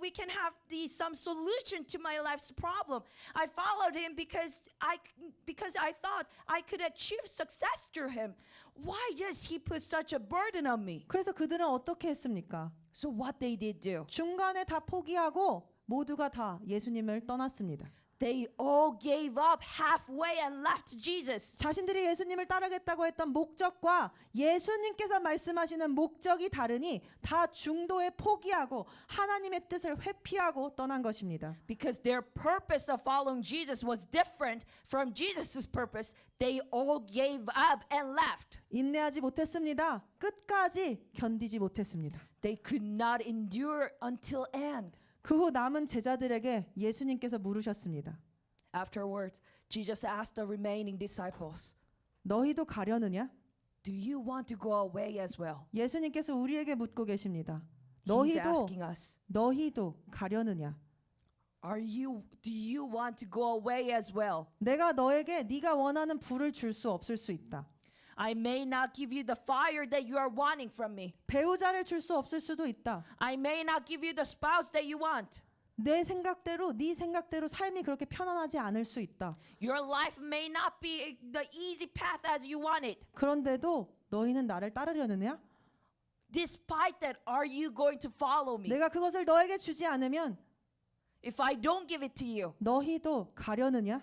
we can have some solution to my life's problem. I followed him because I thought I could achieve success through him. Why does he put such a burden on me? 그래서 그들은 어떻게 했습니까? So what they did do? 중간에 다 포기하고 모두가 다 예수님을 떠났습니다. They all gave up halfway and left Jesus. 자신들이 예수님을 따르겠다고 했던 목적과 예수님께서 말씀하시는 목적이 다르니 다 중도에 포기하고 하나님의 뜻을 회피하고 떠난 것입니다. Because their purpose of following Jesus was different from Jesus' purpose, they all gave up and left. 인내하지 못했습니다. 끝까지 견디지 못했습니다. They could not endure until end. 그 후 남은 제자들에게 예수님께서 물으셨습니다. Afterwards, Jesus asked the remaining disciples, 너희도 가려느냐? "Do you want to go away as well?" 예수님께서 우리에게 묻고 계십니다. He's asking us, 너희도 가려느냐? do you want to go away as well? 내가 너에게 네가 원하는 불을 줄 수 없을 수 있다. I may not give you the fire that you are wanting from me. 배우자를 줄 수 없을 수도 있다. I may not give you the spouse that you want. 내 생각대로 네 생각대로 삶이 그렇게 편안하지 않을 수 있다. Your life may not be the easy path as you want it. 그런데도 너희는 나를 따르려느냐? Despite that, are you going to follow me? 내가 그것을 너에게 주지 않으면 If I don't give it to you, 너희도 가려느냐?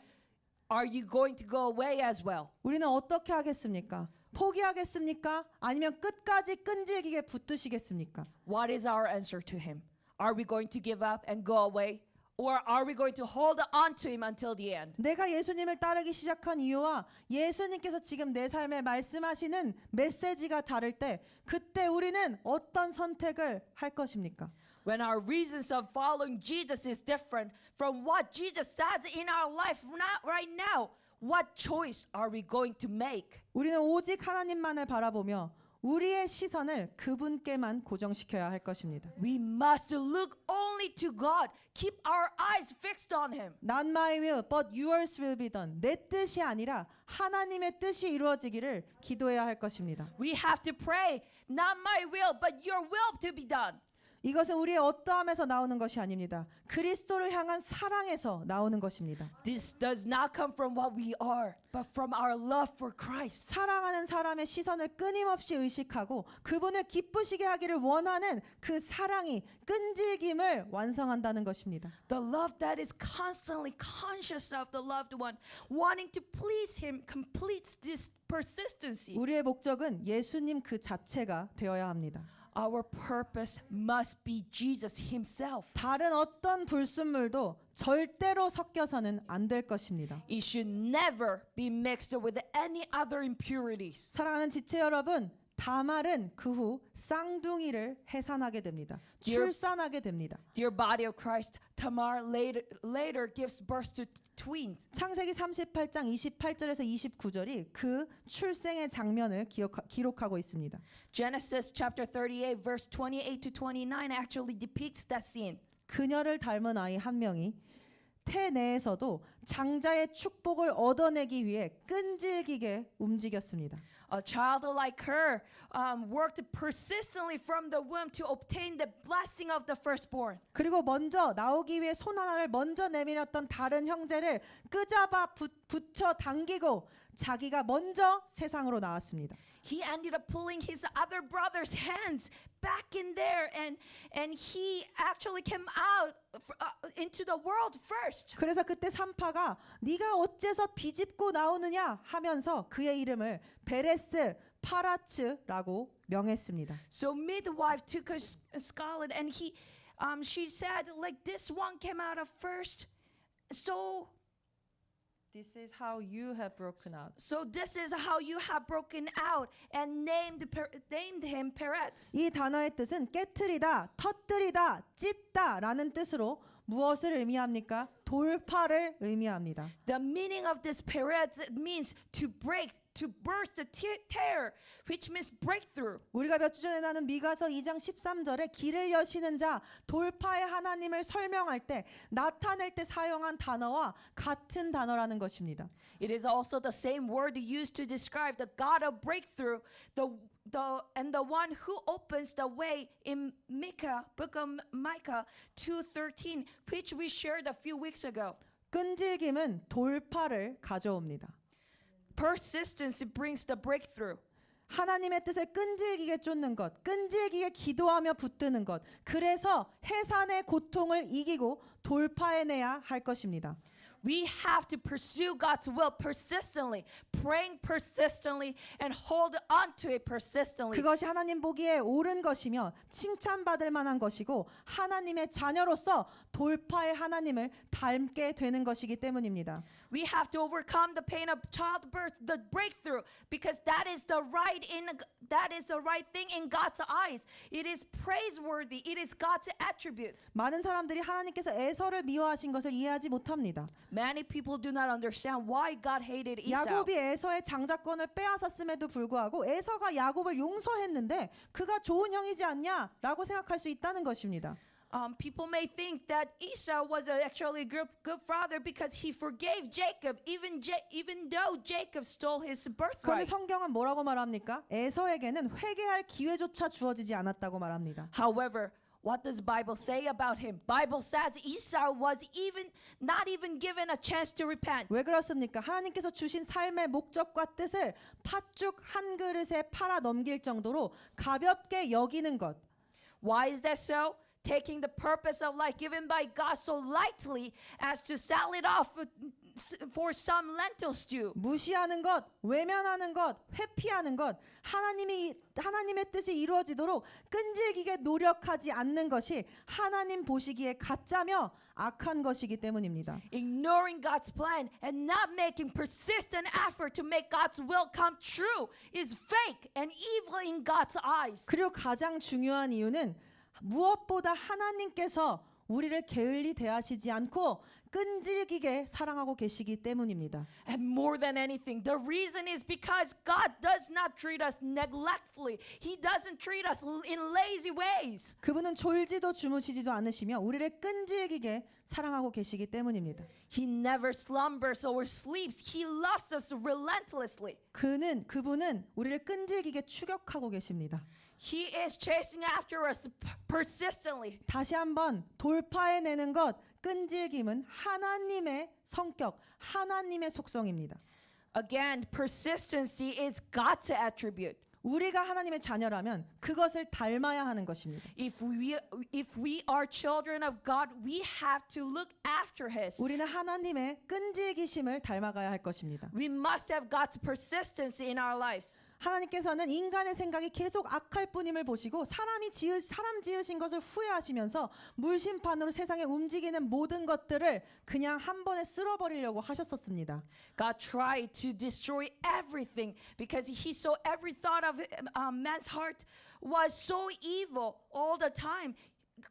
are you going to go away as well? 우리는 어떻게 하겠습니까? 포기하겠습니까? 아니면 끝까지 끈질기게 붙드시겠습니까? What is our answer to him? Are we going to give up and go away? Or are we going to hold on to him until the end? 내가 예수님을 따르기 시작한 이유와 예수님께서 지금 내 삶에 말씀하시는 메시지가 다를 때 그때 우리는 어떤 선택을 할 것입니까? When our reasons of following Jesus is different from what Jesus says in our life right now, what choice are we going to make? 우리는 오직 하나님만을 바라보며 우리의 시선을 그분께만 고정시켜야 할 것입니다. We must look only to God. Keep our eyes fixed on him. Not my will, but yours will be done. 내 뜻이 아니라 하나님의 뜻이 이루어지기를 기도해야 할 것입니다. We have to pray, not my will, but your will to be done. 이것은 우리의 어떠함에서 나오는 것이 아닙니다. 그리스도를 향한 사랑에서 나오는 것입니다. This does not come from what we are, but from our love for Christ. 사랑하는 사람의 시선을 끊임없이 의식하고 그분을 기쁘시게 하기를 원하는 그 사랑이 끈질김을 완성한다는 것입니다. The love that is constantly conscious of the loved one, wanting to please him, completes this persistency. 우리의 목적은 예수님 그 자체가 되어야 합니다. Our purpose must be Jesus himself. 다른 어떤 불순물도 절대로 섞여서는 안 될 것입니다. It should never be mixed with any other impurities. 사랑하는 지체 여러분, 다말은 그 후 쌍둥이를 해산하게 됩니다. Dear- 출산하게 됩니다. Dear body of Christ, Tamar later gives birth to twins. 창세기 38장 28절에서 29절이 그 출생의 장면을 기록하고 있습니다. Genesis chapter 38 verse 28 to 29 actually depicts that scene. 그녀를 닮은 아이 한 명이 태 내에서도 장자의 축복을 얻어내기 위해 끈질기게 움직였습니다. A child like her worked persistently from the womb to obtain the blessing of the firstborn. 그리고 먼저 나오기 위해 손 하나를 먼저 내밀었던 다른 형제를 끄잡아 붙여 당기고 자기가 먼저 세상으로 나왔습니다. He ended up pulling his other brother's hands back in there, and he actually came out into the world first. 그래서 그때 산파가 네가 어째서 비집고 나오느냐 하면서 그의 이름을 베레스 파라츠라고 명했습니다. So midwife took a scarlet, and she said, like, this one came out of first. This is how you have broken out. So this is how you have broken out, and named him Peretz. 이 단어의 뜻은 깨트리다, 터뜨리다, 찢다라는 뜻으로 무엇을 의미합니까? 돌파를 의미합니다. The meaning of this Peretz means to break, to burst, to tear, which means breakthrough. 우리가 몇 주 전에 나눈 미가서 2장 13절에 길을 여시는 자, 돌파의 하나님을 설명할 때 나타낼 때 사용한 단어와 같은 단어라는 것입니다. It is also the same word used to describe the God of breakthrough, and the one who opens the way in book of Micah 2:13, which we shared a few weeks ago. 끈질김은 돌파를 가져옵니다. Persistence brings the breakthrough. 하나님의 뜻을 끈질기게 쫓는 것, 끈질기게 기도하며 붙드는 것. 그래서 해산의 고통을 이기고 돌파해내야 할 것입니다. We have to pursue God's will persistently, praying persistently, and hold on to it persistently. 그것이 하나님 보기에 옳은 것이며 칭찬받을 만한 것이고 하나님의 자녀로서 돌파의 하나님을 닮게 되는 것이기 때문입니다. We have to overcome the pain of childbirth, the breakthrough, because that is the right thing in God's eyes. It is praiseworthy. It is God's attribute. 많은 사람들이 하나님께서 에서를 미워하신 것을 이해하지 못합니다. Many people do not understand why God hated Esau. 야곱이 에서의 장자권을 빼앗았음에도 불구하고 에서가 야곱을 용서했는데 그가 좋은 형이지 않냐라고 생각할 수 있다는 것입니다. People may think that Esau was actually a good father because he forgave Jacob, even though Jacob stole his 그런데 birthright. 성경은 뭐라고 말합니까? 에서에게는 회개할 기회조차 주어지지 않았다고 말합니다. However, what does Bible say about him? Bible says Esau was not even given a chance to repent. 왜 그렇습니까? 하나님께서 주신 삶의 목적과 뜻을 팥죽 한 그릇에 팔아 넘길 정도로 가볍게 여기는 것. Why is that so? Taking the purpose of life given by God so lightly as to sell it off for some lentil stew. 무시하는 것, 외면하는 것, 회피하는 것, 하나님의 뜻이 이루어지도록 끈질기게 노력하지 않는 것이 하나님 보시기에 가짜며 악한 것이기 때문입니다. Ignoring God's plan and not making persistent effort to make God's will come true is fake and evil in God's eyes. 그리고 가장 중요한 이유는 무엇보다 하나님께서 우리를 게을리 대하시지 않고 끈질기게 사랑하고 계시기 때문입니다. And more than anything, the reason is because God does not treat us neglectfully. He doesn't treat us in lazy ways. 그분은 졸지도 주무시지도 않으시며 우리를 끈질기게 사랑하고 계시기 때문입니다. He never slumbers or sleeps. He loves us relentlessly. 그분은 우리를 끈질기게 추격하고 계십니다. He is chasing after us persistently. 다시 한번 돌파해내는 것, 끈질김은 하나님의 성격, 하나님의 속성입니다. Again, persistency is God's attribute. 우리가 하나님의 자녀라면 그것을 닮아야 하는 것입니다. If we are children of God, we have to look after His. 우리는 하나님의 끈질기심을 닮아가야 할 것입니다. We must have God's persistence in our lives. 하나님께서는 인간의 생각이 계속 악할 뿐임을 보시고 사람 지으신 것을 후회하시면서 물심판으로 세상에 움직이는 모든 것들을 그냥 한 번에 쓸어버리려고 하셨었습니다. God tried to destroy everything because He saw every thought of man's heart was so evil all the time.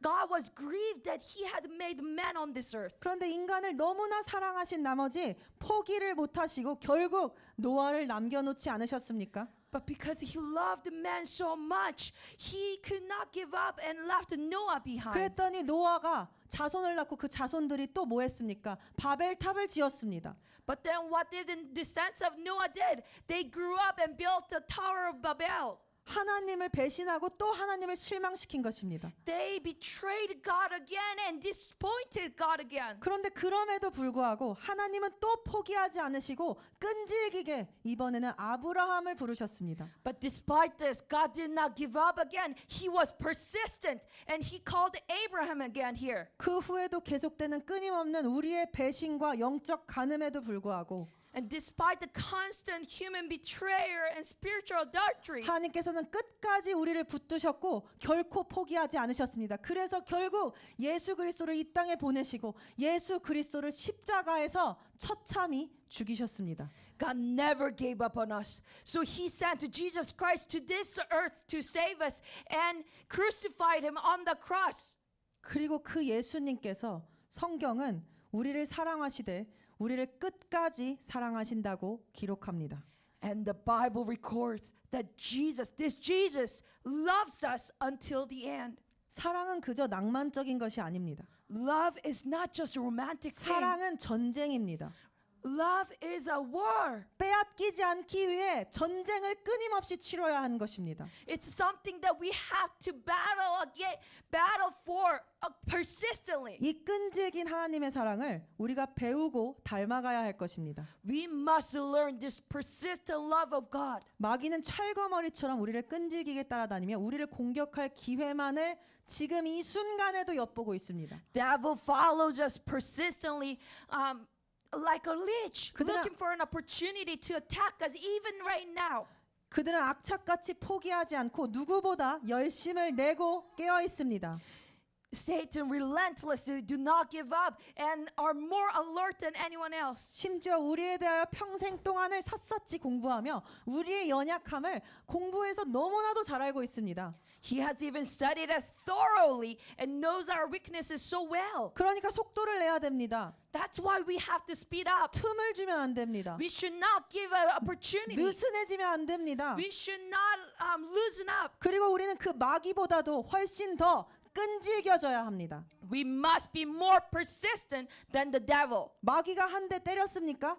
God was grieved that He had made man on this earth. 그런데 인간을 너무나 사랑하신 나머지 포기를 못하시고 결국 노아를 남겨놓지 않으셨습니까? But because He loved man so much, He could not give up and left Noah behind. 그랬더니 노아가 자손을 낳고 그 자손들이 또 뭐 했습니까? 바벨탑을 지었습니다. But then what did the descendants of Noah did? They grew up and built the Tower of Babel. 하나님을 배신하고 또 하나님을 실망시킨 것입니다. They betrayed God again and disappointed God again. 그런데 그럼에도 불구하고 하나님은 또 포기하지 않으시고 끈질기게 이번에는 아브라함을 부르셨습니다. But despite this, God did not give up again. He was persistent and He called Abraham again here. 그 후에도 계속되는 끊임없는 우리의 배신과 영적 간음에도 불구하고 And despite the constant human betrayal and spiritual adultery, 하나님께서는 끝까지 우리를 붙드셨고 결코 포기하지 않으셨습니다. 그래서 결국 예수 그리스도를 이 땅에 보내시고 예수 그리스도를 십자가에서 처참히 죽이셨습니다. God never gave up on us. So He sent Jesus Christ to this earth to save us and crucified Him on the cross. 그리고 그 예수님께서 성경은 우리를 사랑하시되 우리를 끝까지 사랑하신다고 기록합니다. And the Bible records that this Jesus loves us until the end. 사랑은 그저 낭만적인 것이 아닙니다. Love is not just a romantic thing. 사랑은 전쟁입니다. Love is a war. 빼앗기지 않기 위해 전쟁을 끊임없이 치러야 하는 것입니다. It's something that we have to battle for persistently. 이 끈질긴 하나님의 사랑을 우리가 배우고 닮아가야 할 것입니다. We must learn this persistent love of God. 마귀는 찰거머리처럼 우리를 끈질기게 따라다니며 우리를 공격할 기회만을 지금 이 순간에도 엿보고 있습니다. Devil follows us persistently, like a leech, 그들은- looking for an opportunity to attack us even right now. 그들은 악착같이 포기하지 않고 누구보다 열심을 내고 깨어 있습니다. Satan relentlessly do not give up and are more alert than anyone else. 심지어 우리에 대하여 평생 동안을 샅샅이 공부하며 우리의 연약함을 공부해서 너무나도 잘 알고 있습니다. He has even studied us thoroughly and knows our weaknesses so well. 그러니까 속도를 내야 됩니다. That's why we have to speed up. 틈을 주면 안 됩니다. We should not give an opportunity. 느슨해지면 안 됩니다. We should not loosen up. 그리고 우리는 그 마귀보다도 훨씬 더 끈질겨져야 합니다. We must be more persistent than the devil. 마귀가 한 대 때렸습니까?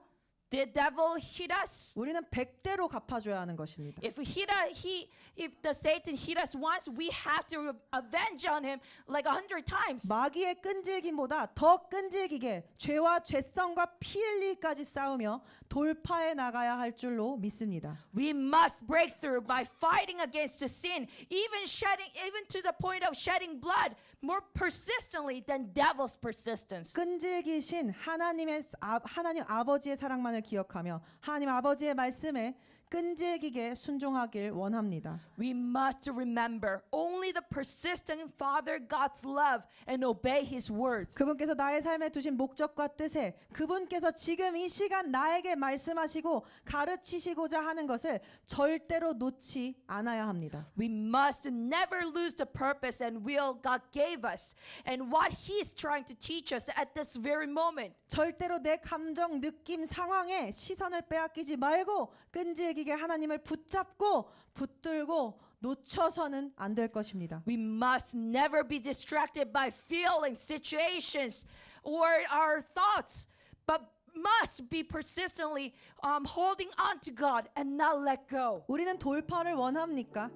Did devil hit us? 우리는 100대로 갚아줘야 하는 것입니다. If if the Satan hit us once, we have to avenge on him like 100 times. 마귀의 끈질김보다 더 끈질기게 죄와 죄성과 피 흘리기까지 싸우며 돌파해 나가야 할 줄로 믿습니다. We must break through by fighting against the sin, even to the point of shedding blood more persistently than devil's persistence. 끈질기신 하나님 아버지의 사랑만을 기억하며 하나님 아버지의 말씀에 끈질기게 순종하길 원합니다. We must remember only the persistent Father God's love and obey His words. 그분께서 나의 삶에 두신 목적과 뜻에 그분께서 지금 이 시간 나에게 말씀하시고 가르치시고자 하는 것을 절대로 놓지 않아야 합니다. We must never lose the purpose and will God gave us and what He's trying to teach us at this very moment. 절대로 내 감정, 느낌, 상황에 시선을 빼앗기지 말고 끈질기게 하나님을 붙잡고 붙들고 놓쳐서는 안 될 것입니다. We must never be distracted by feelings, situations, or our thoughts, but must be persistently holding on to God and not let go. 우리는 돌파를 원합니까?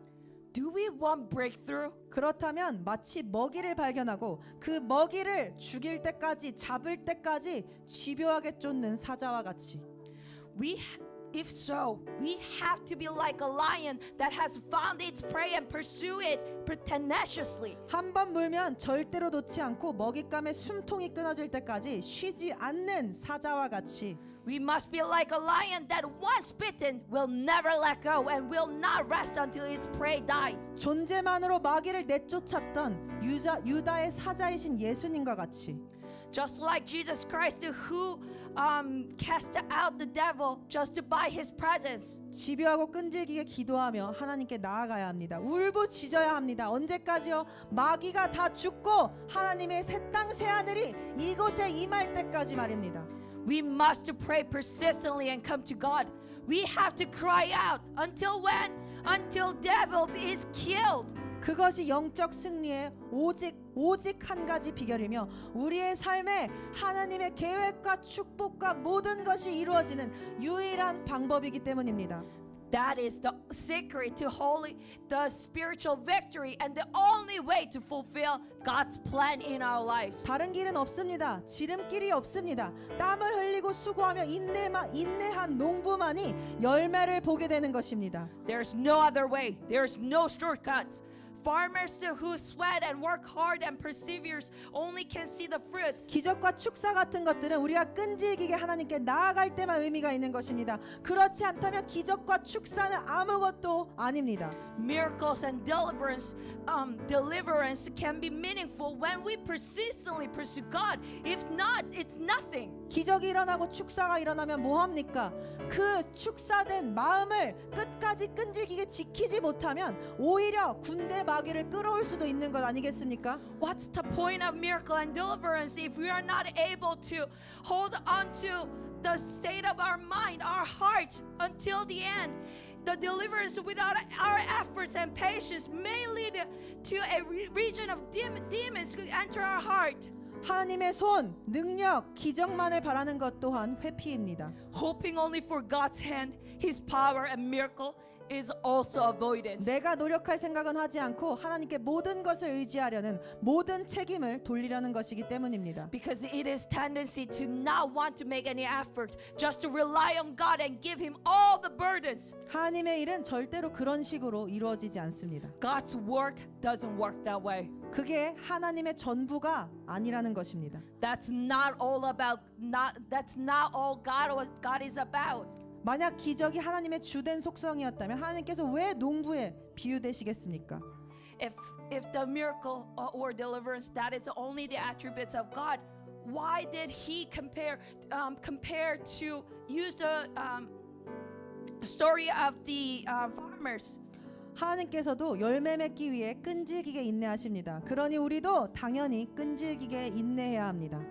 Do we want breakthrough? 그렇다면 마치 먹이를 발견하고 그 먹이를 죽일 때까지 잡을 때까지 집요하게 쫓는 사자와 같이 If so, we have to be like a lion that has found its prey and pursue it tenaciously. 한 번 물면 절대로 놓지 않고 먹잇감의 숨통이 끊어질 때까지 쉬지 않는 사자와 같이 We must be like a lion that once bitten will never let go and will not rest until its prey dies. 존재만으로 마귀를 내쫓았던 유다의 사자이신 예수님과 같이 Just like Jesus Christ who cast out the devil just by his presence. 집요하고 끈질기게 기도하며 하나님께 나아가야 합니다. 울부짖어야 합니다. 언제까지요? 마귀가 다 죽고 하나님의 새 땅 새 하늘이 이곳에 임할 때까지 말입니다. We must pray persistently and come to God. We have to cry out until when? Until devil is killed. 그것이 영적 승리의 오직 한 가지 비결이며 우리의 삶에 하나님의 계획과 축복과 모든 것이 이루어지는 유일한 방법이기 때문입니다. That is the secret to the spiritual victory and the only way to fulfill God's plan in our lives. 다른 길은 없습니다. 지름길이 없습니다. 땀을 흘리고 수고하며 인내한 농부만이 열매를 보게 되는 것입니다. There's no other way. There's no shortcuts. Farmers who sweat and work hard and perseveres only can see the fruits. 기적과 축사 같은 것들은 우리가 끈질기게 하나님께 나아갈 때만 의미가 있는 것입니다. 그렇지 않다면 기적과 축사는 아무것도 아닙니다. Miracles and deliverance can be meaningful when we persistently pursue God. If not, it's nothing. 기적이 일어나고 축사가 일어나면 뭐 합니까? 그 축사된 마음을 끝까지 끈질기게 지키지 못하면 오히려 군대 마귀를 끌어올 수도 있는 것 아니겠습니까? What's the point of miracle and deliverance if we are not able to hold on to the state of our mind, our heart until the end? The deliverance without our efforts and patience may lead to a region of demons who enter our heart. 하나님의 손, 능력, 기적만을 바라는 것 또한 회피입니다. Hoping only for God's hand, His power and miracle is also avoidance. 내가 노력할 생각은 하지 않고 하나님께 모든 것을 의지하려는 모든 책임을 돌리려는 것이기 때문입니다. Because it is tendency to not want to make any effort, just to rely on God and give Him all the burdens. 하나님의 일은 절대로 그런 식으로 이루어지지 않습니다. God's work doesn't work that way. 그게 하나님의 전부가 아니라는 것입니다. That's not all God is about. 만약 기적이 하나님의 주된 속성이었다면 하나님께서 왜 농부에 비유되시겠습니까? If the miracle or deliverance that is only the attributes of God, why did he compare to use the story of the farmers? 하나님께서도 열매 맺기 위해 끈질기게 인내하십니다. 그러니 우리도 당연히 끈질기게 인내해야 합니다.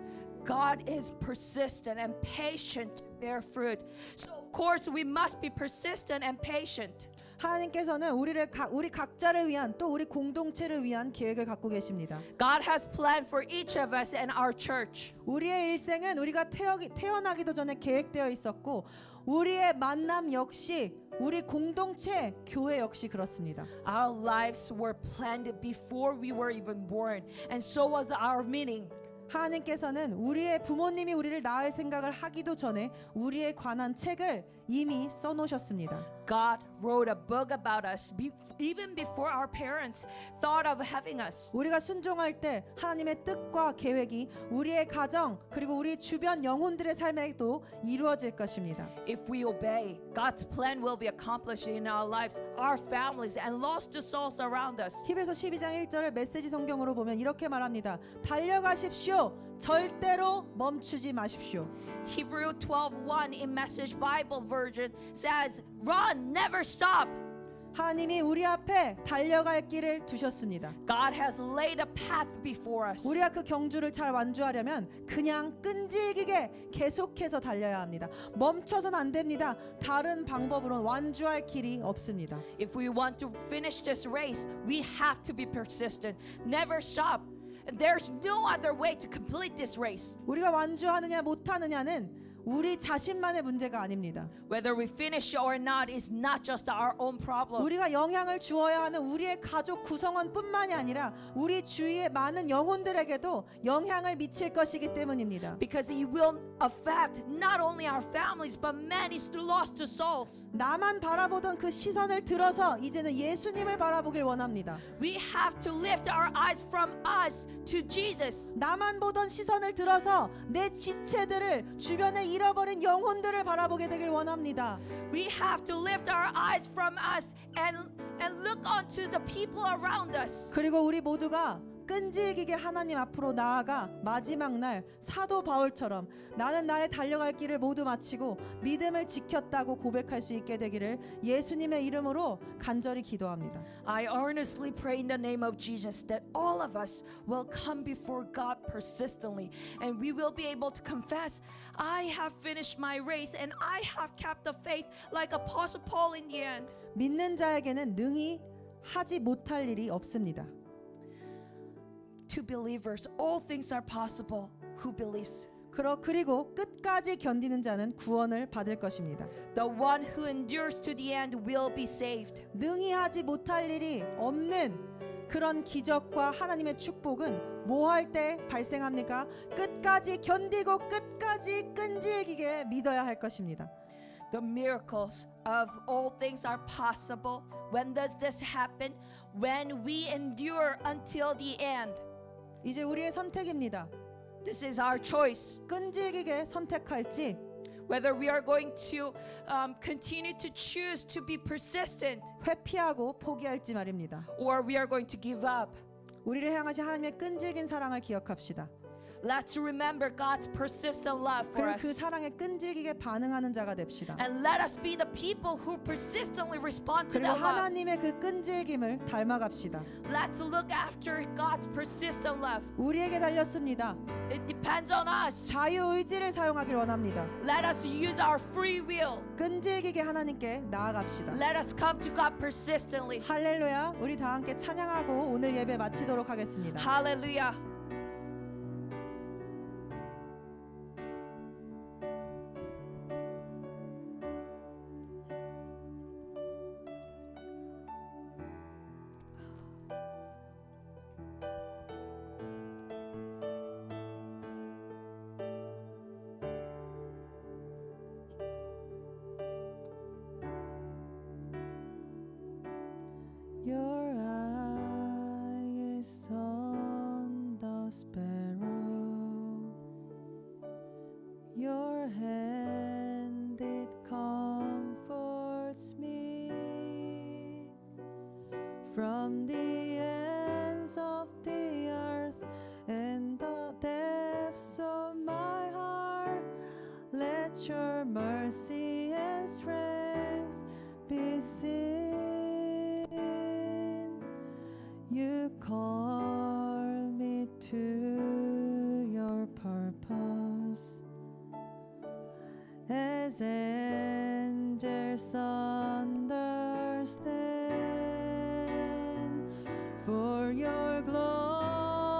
God is persistent and patient to bear fruit. So of course we must be persistent and patient. 하나님께서는 우리 각자를 위한 또 우리 공동체를 위한 계획을 갖고 계십니다. God has planned for each of us and our church. 우리의 일생은 우리가 태어나기도 전에 계획되어 있었고 우리의 만남 역시 우리 공동체 교회 역시 그렇습니다. Our lives were planned before we were even born, and so was our meeting. 하나님께서는 우리의 부모님이 우리를 낳을 생각을 하기도 전에 우리에 관한 책을 이미 써놓으셨습니다. God wrote a book about us even before our parents thought of having us. 우리가 순종할 때 하나님의 뜻과 계획이 우리의 가정 그리고 우리 주변 영혼들의 삶에도 이루어질 것입니다. If we obey, God's plan will be accomplished in our lives, our families, and lost souls around us. 히브리서 12장 1절을 메시지 성경으로 보면 이렇게 말합니다. 달려가십시오. 절대로 멈추지 마십시오. Hebrew 12:1 in Message Bible version says, "Run, never stop." 하나님이 우리 앞에 달려갈 길을 두셨습니다. God has laid a path before us. 우리가 그 경주를 잘 완주하려면 그냥 끈질기게 계속해서 달려야 합니다. 멈춰서는 안 됩니다. 다른 방법으로는 완주할 길이 없습니다. If we want to finish this race, we have to be persistent. Never stop. And there's no other way to complete this race. 우리가 완주하느냐 못하느냐는 우리 자신만의 문제가 아닙니다. Whether we finish or not is not just our own problem. 우리가 영향을 주어야 하는 우리의 가족 구성원뿐만이 아니라 우리 주위의 많은 영혼들에게도 영향을 미칠 것이기 때문입니다. Because it will affect not only our families but many lost souls. 나만 바라보던 그 시선을 들어서 이제는 예수님을 바라보길 원합니다. We have to lift our eyes from us to Jesus. 나만 보던 시선을 들어서 내 지체들을 주변에 잃어버린 영혼들을 바라보게 되길 원합니다. We have to lift our eyes from us and look onto the people around us. 그리고 우리 모두가 끈질기게 하나님 앞으로 나아가 마지막 날 사도 바울처럼 나는 나의 달려갈 길을 모두 마치고 믿음을 지켰다고 고백할 수 있게 되기를 예수님의 이름으로 간절히 기도합니다. I earnestly pray in the name of Jesus that all of us will come before God persistently and we will be able to confess, I have finished my race and I have kept the faith like Apostle Paul in the end. 믿는 자에게는 능히 하지 못할 일이 없습니다. To believers, all things are possible who believes. 그리고 끝까지 견디는 자는 구원을 받을 것입니다. The one who endures to the end will be saved. 능히 하지 못할 일이 없는 그런 기적과 하나님의 축복은 뭐 할 때 발생합니까? 끝까지 견디고 끝까지 끈질기게 믿어야 할 것입니다. The miracles of all things are possible. When does this happen? When we endure until the end. 이제 우리의 선택입니다. This is our choice. 끈질기게 선택할지 Whether we are going to continue to choose to be persistent 회피하고 포기할지 말입니다. or we are going to give up. 우리를 향하신 하나님의 끈질긴 사랑을 기억합시다. Let's remember God's persistent love for 그리고 그 us. 사랑에 끈질기게 반응하는 자가 됩시다. And let us be the people who persistently respond to 그리고 that love. 하나님의 그 끈질김을 닮아갑시다. Let's look after God's persistent love. 우리에게 달렸습니다. It depends on us. 자유의지를 사용하길 원합니다. Let us use our free will. 끈질기게 하나님께 나아갑시다. Let us come to God persistently. 할렐루야. 우리 다 함께 찬양하고 오늘 예배 마치도록 하겠습니다. Hallelujah. Your eye is on sparrow. Your hand it comforts me. From the ends of the earth and the depths of my heart, let your mercy and strength be seen. You call me to your purpose as angels understand. For your glory,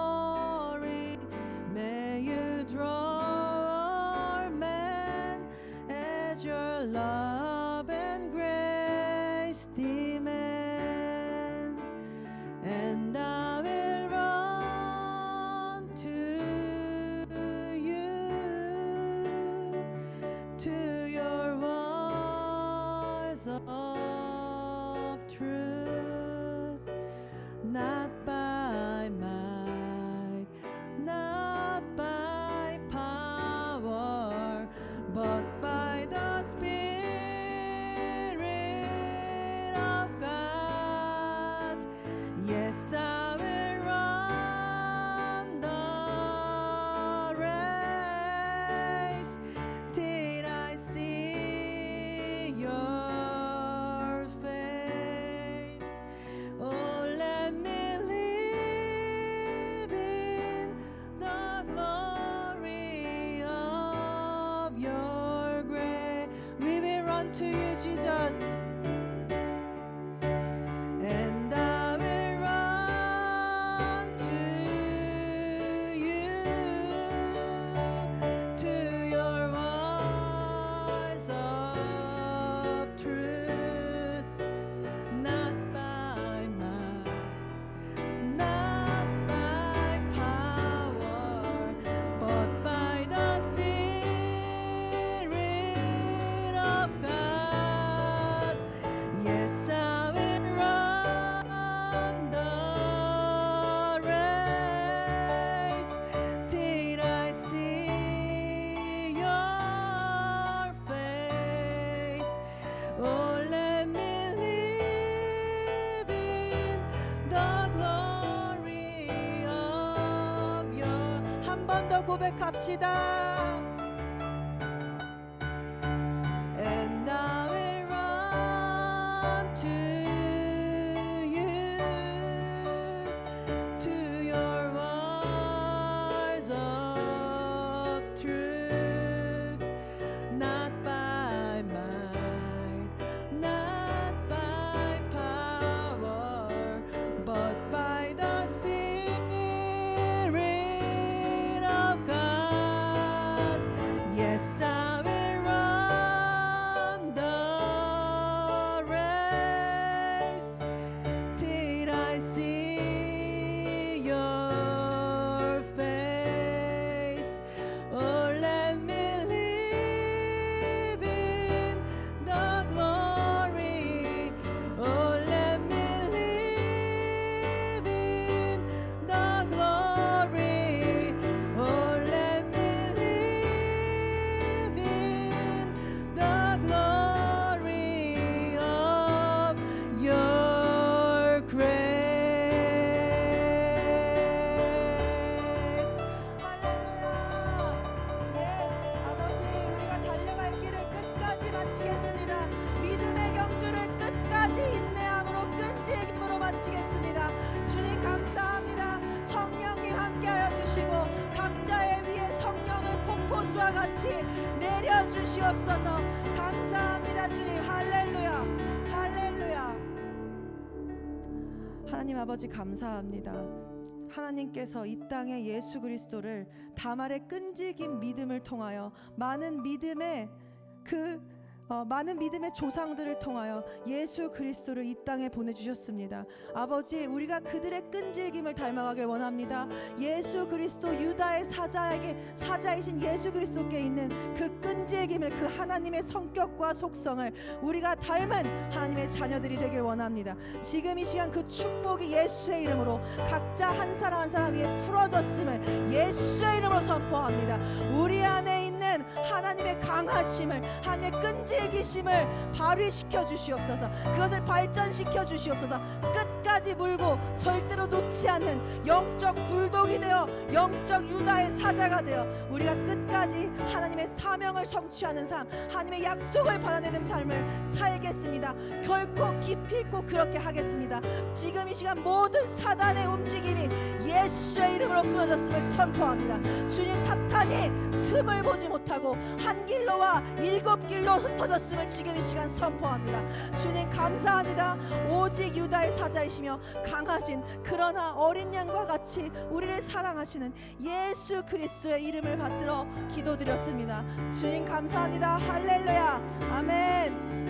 may you draw all men as your love and grace demands. And I will run to you, to your walls of truth, not by might, not by power, but by the Spirit of God. Yes, I will run the race till I see your face. Oh, let me live in the glory of your grace. We will run to you, Jesus. And I will run to you, to your voice of truth, not by might, not by power, but by the Spirit of God. Yes, I will run the race till I see your face. Oh, let me live in the glory of your. 한 번 더 고백합시다. And I will run to you, to your walls of truth, not by might, not by power, but by the Spirit of God. Yes, I will run the race till I see your face. Oh, let me live in the glory. Oh, let me live in the glory. Oh, let me live in the glory of your grace. 할렐루야. 예스, 아버지, 우리가 달려갈 길을 끝까지 마치겠습니다. 믿음의 경주를 끝까지 인내함으로 끈질김으로 마치겠습니다. 주님 감사합니다. 성령님 함께하여 주시고 각자의 위에 성령을 폭포수와 같이 내려 주시옵소서. 감사합니다, 주님. 할렐루야. 할렐루야. 하나님 아버지 감사합니다. 하나님께서 이 땅에 예수 그리스도를 다말의 끈질긴 믿음을 통하여 많은 믿음의 그 많은 믿음의 조상들을 통하여 예수 그리스도를 이 땅에 보내주셨습니다. 아버지, 우리가 그들의 끈질김을 닮아가길 원합니다. 예수 그리스도 유다의 사자이신 예수 그리스도께 있는 그 끈질김을, 그 하나님의 성격과 속성을 우리가 닮은 하나님의 자녀들이 되길 원합니다. 지금 이 시간 그 축복이 예수의 이름으로 각자 한 사람 한 사람 위에 풀어졌음을 예수의 이름으로 선포합니다. 우리 안에 있는 하나님의 강하심을, 하나님의 끈질기심을 발휘시켜 주시옵소서. 그것을 발전시켜 주시옵소서. 끝까지 물고 절대로 놓지 않는 영적 불독이 되어 영적 유다의 사자가 되어 우리가 끝까지 하나님의 사명을 성취하는 삶, 하나님의 약속을 받아내는 삶을 살겠습니다. 결코 기필코 그렇게 하겠습니다. 지금 이 시간 모든 사단의 움직임이 예수의 이름으로 끊어졌음을 선포합니다. 주님, 사탄이 틈을 보지 못하고 한 길로와 7길로 흩어졌음을 지금 이 시간 선포합니다. 주님, 감사합니다. 오직 유다의 사자이시며 강하신, 그러나 어린 양과 같이 우리를 사랑하시는 예수 그리스도의 이름을 받들어 기도드렸습니다. 주님 감사합니다. 할렐루야. 아멘.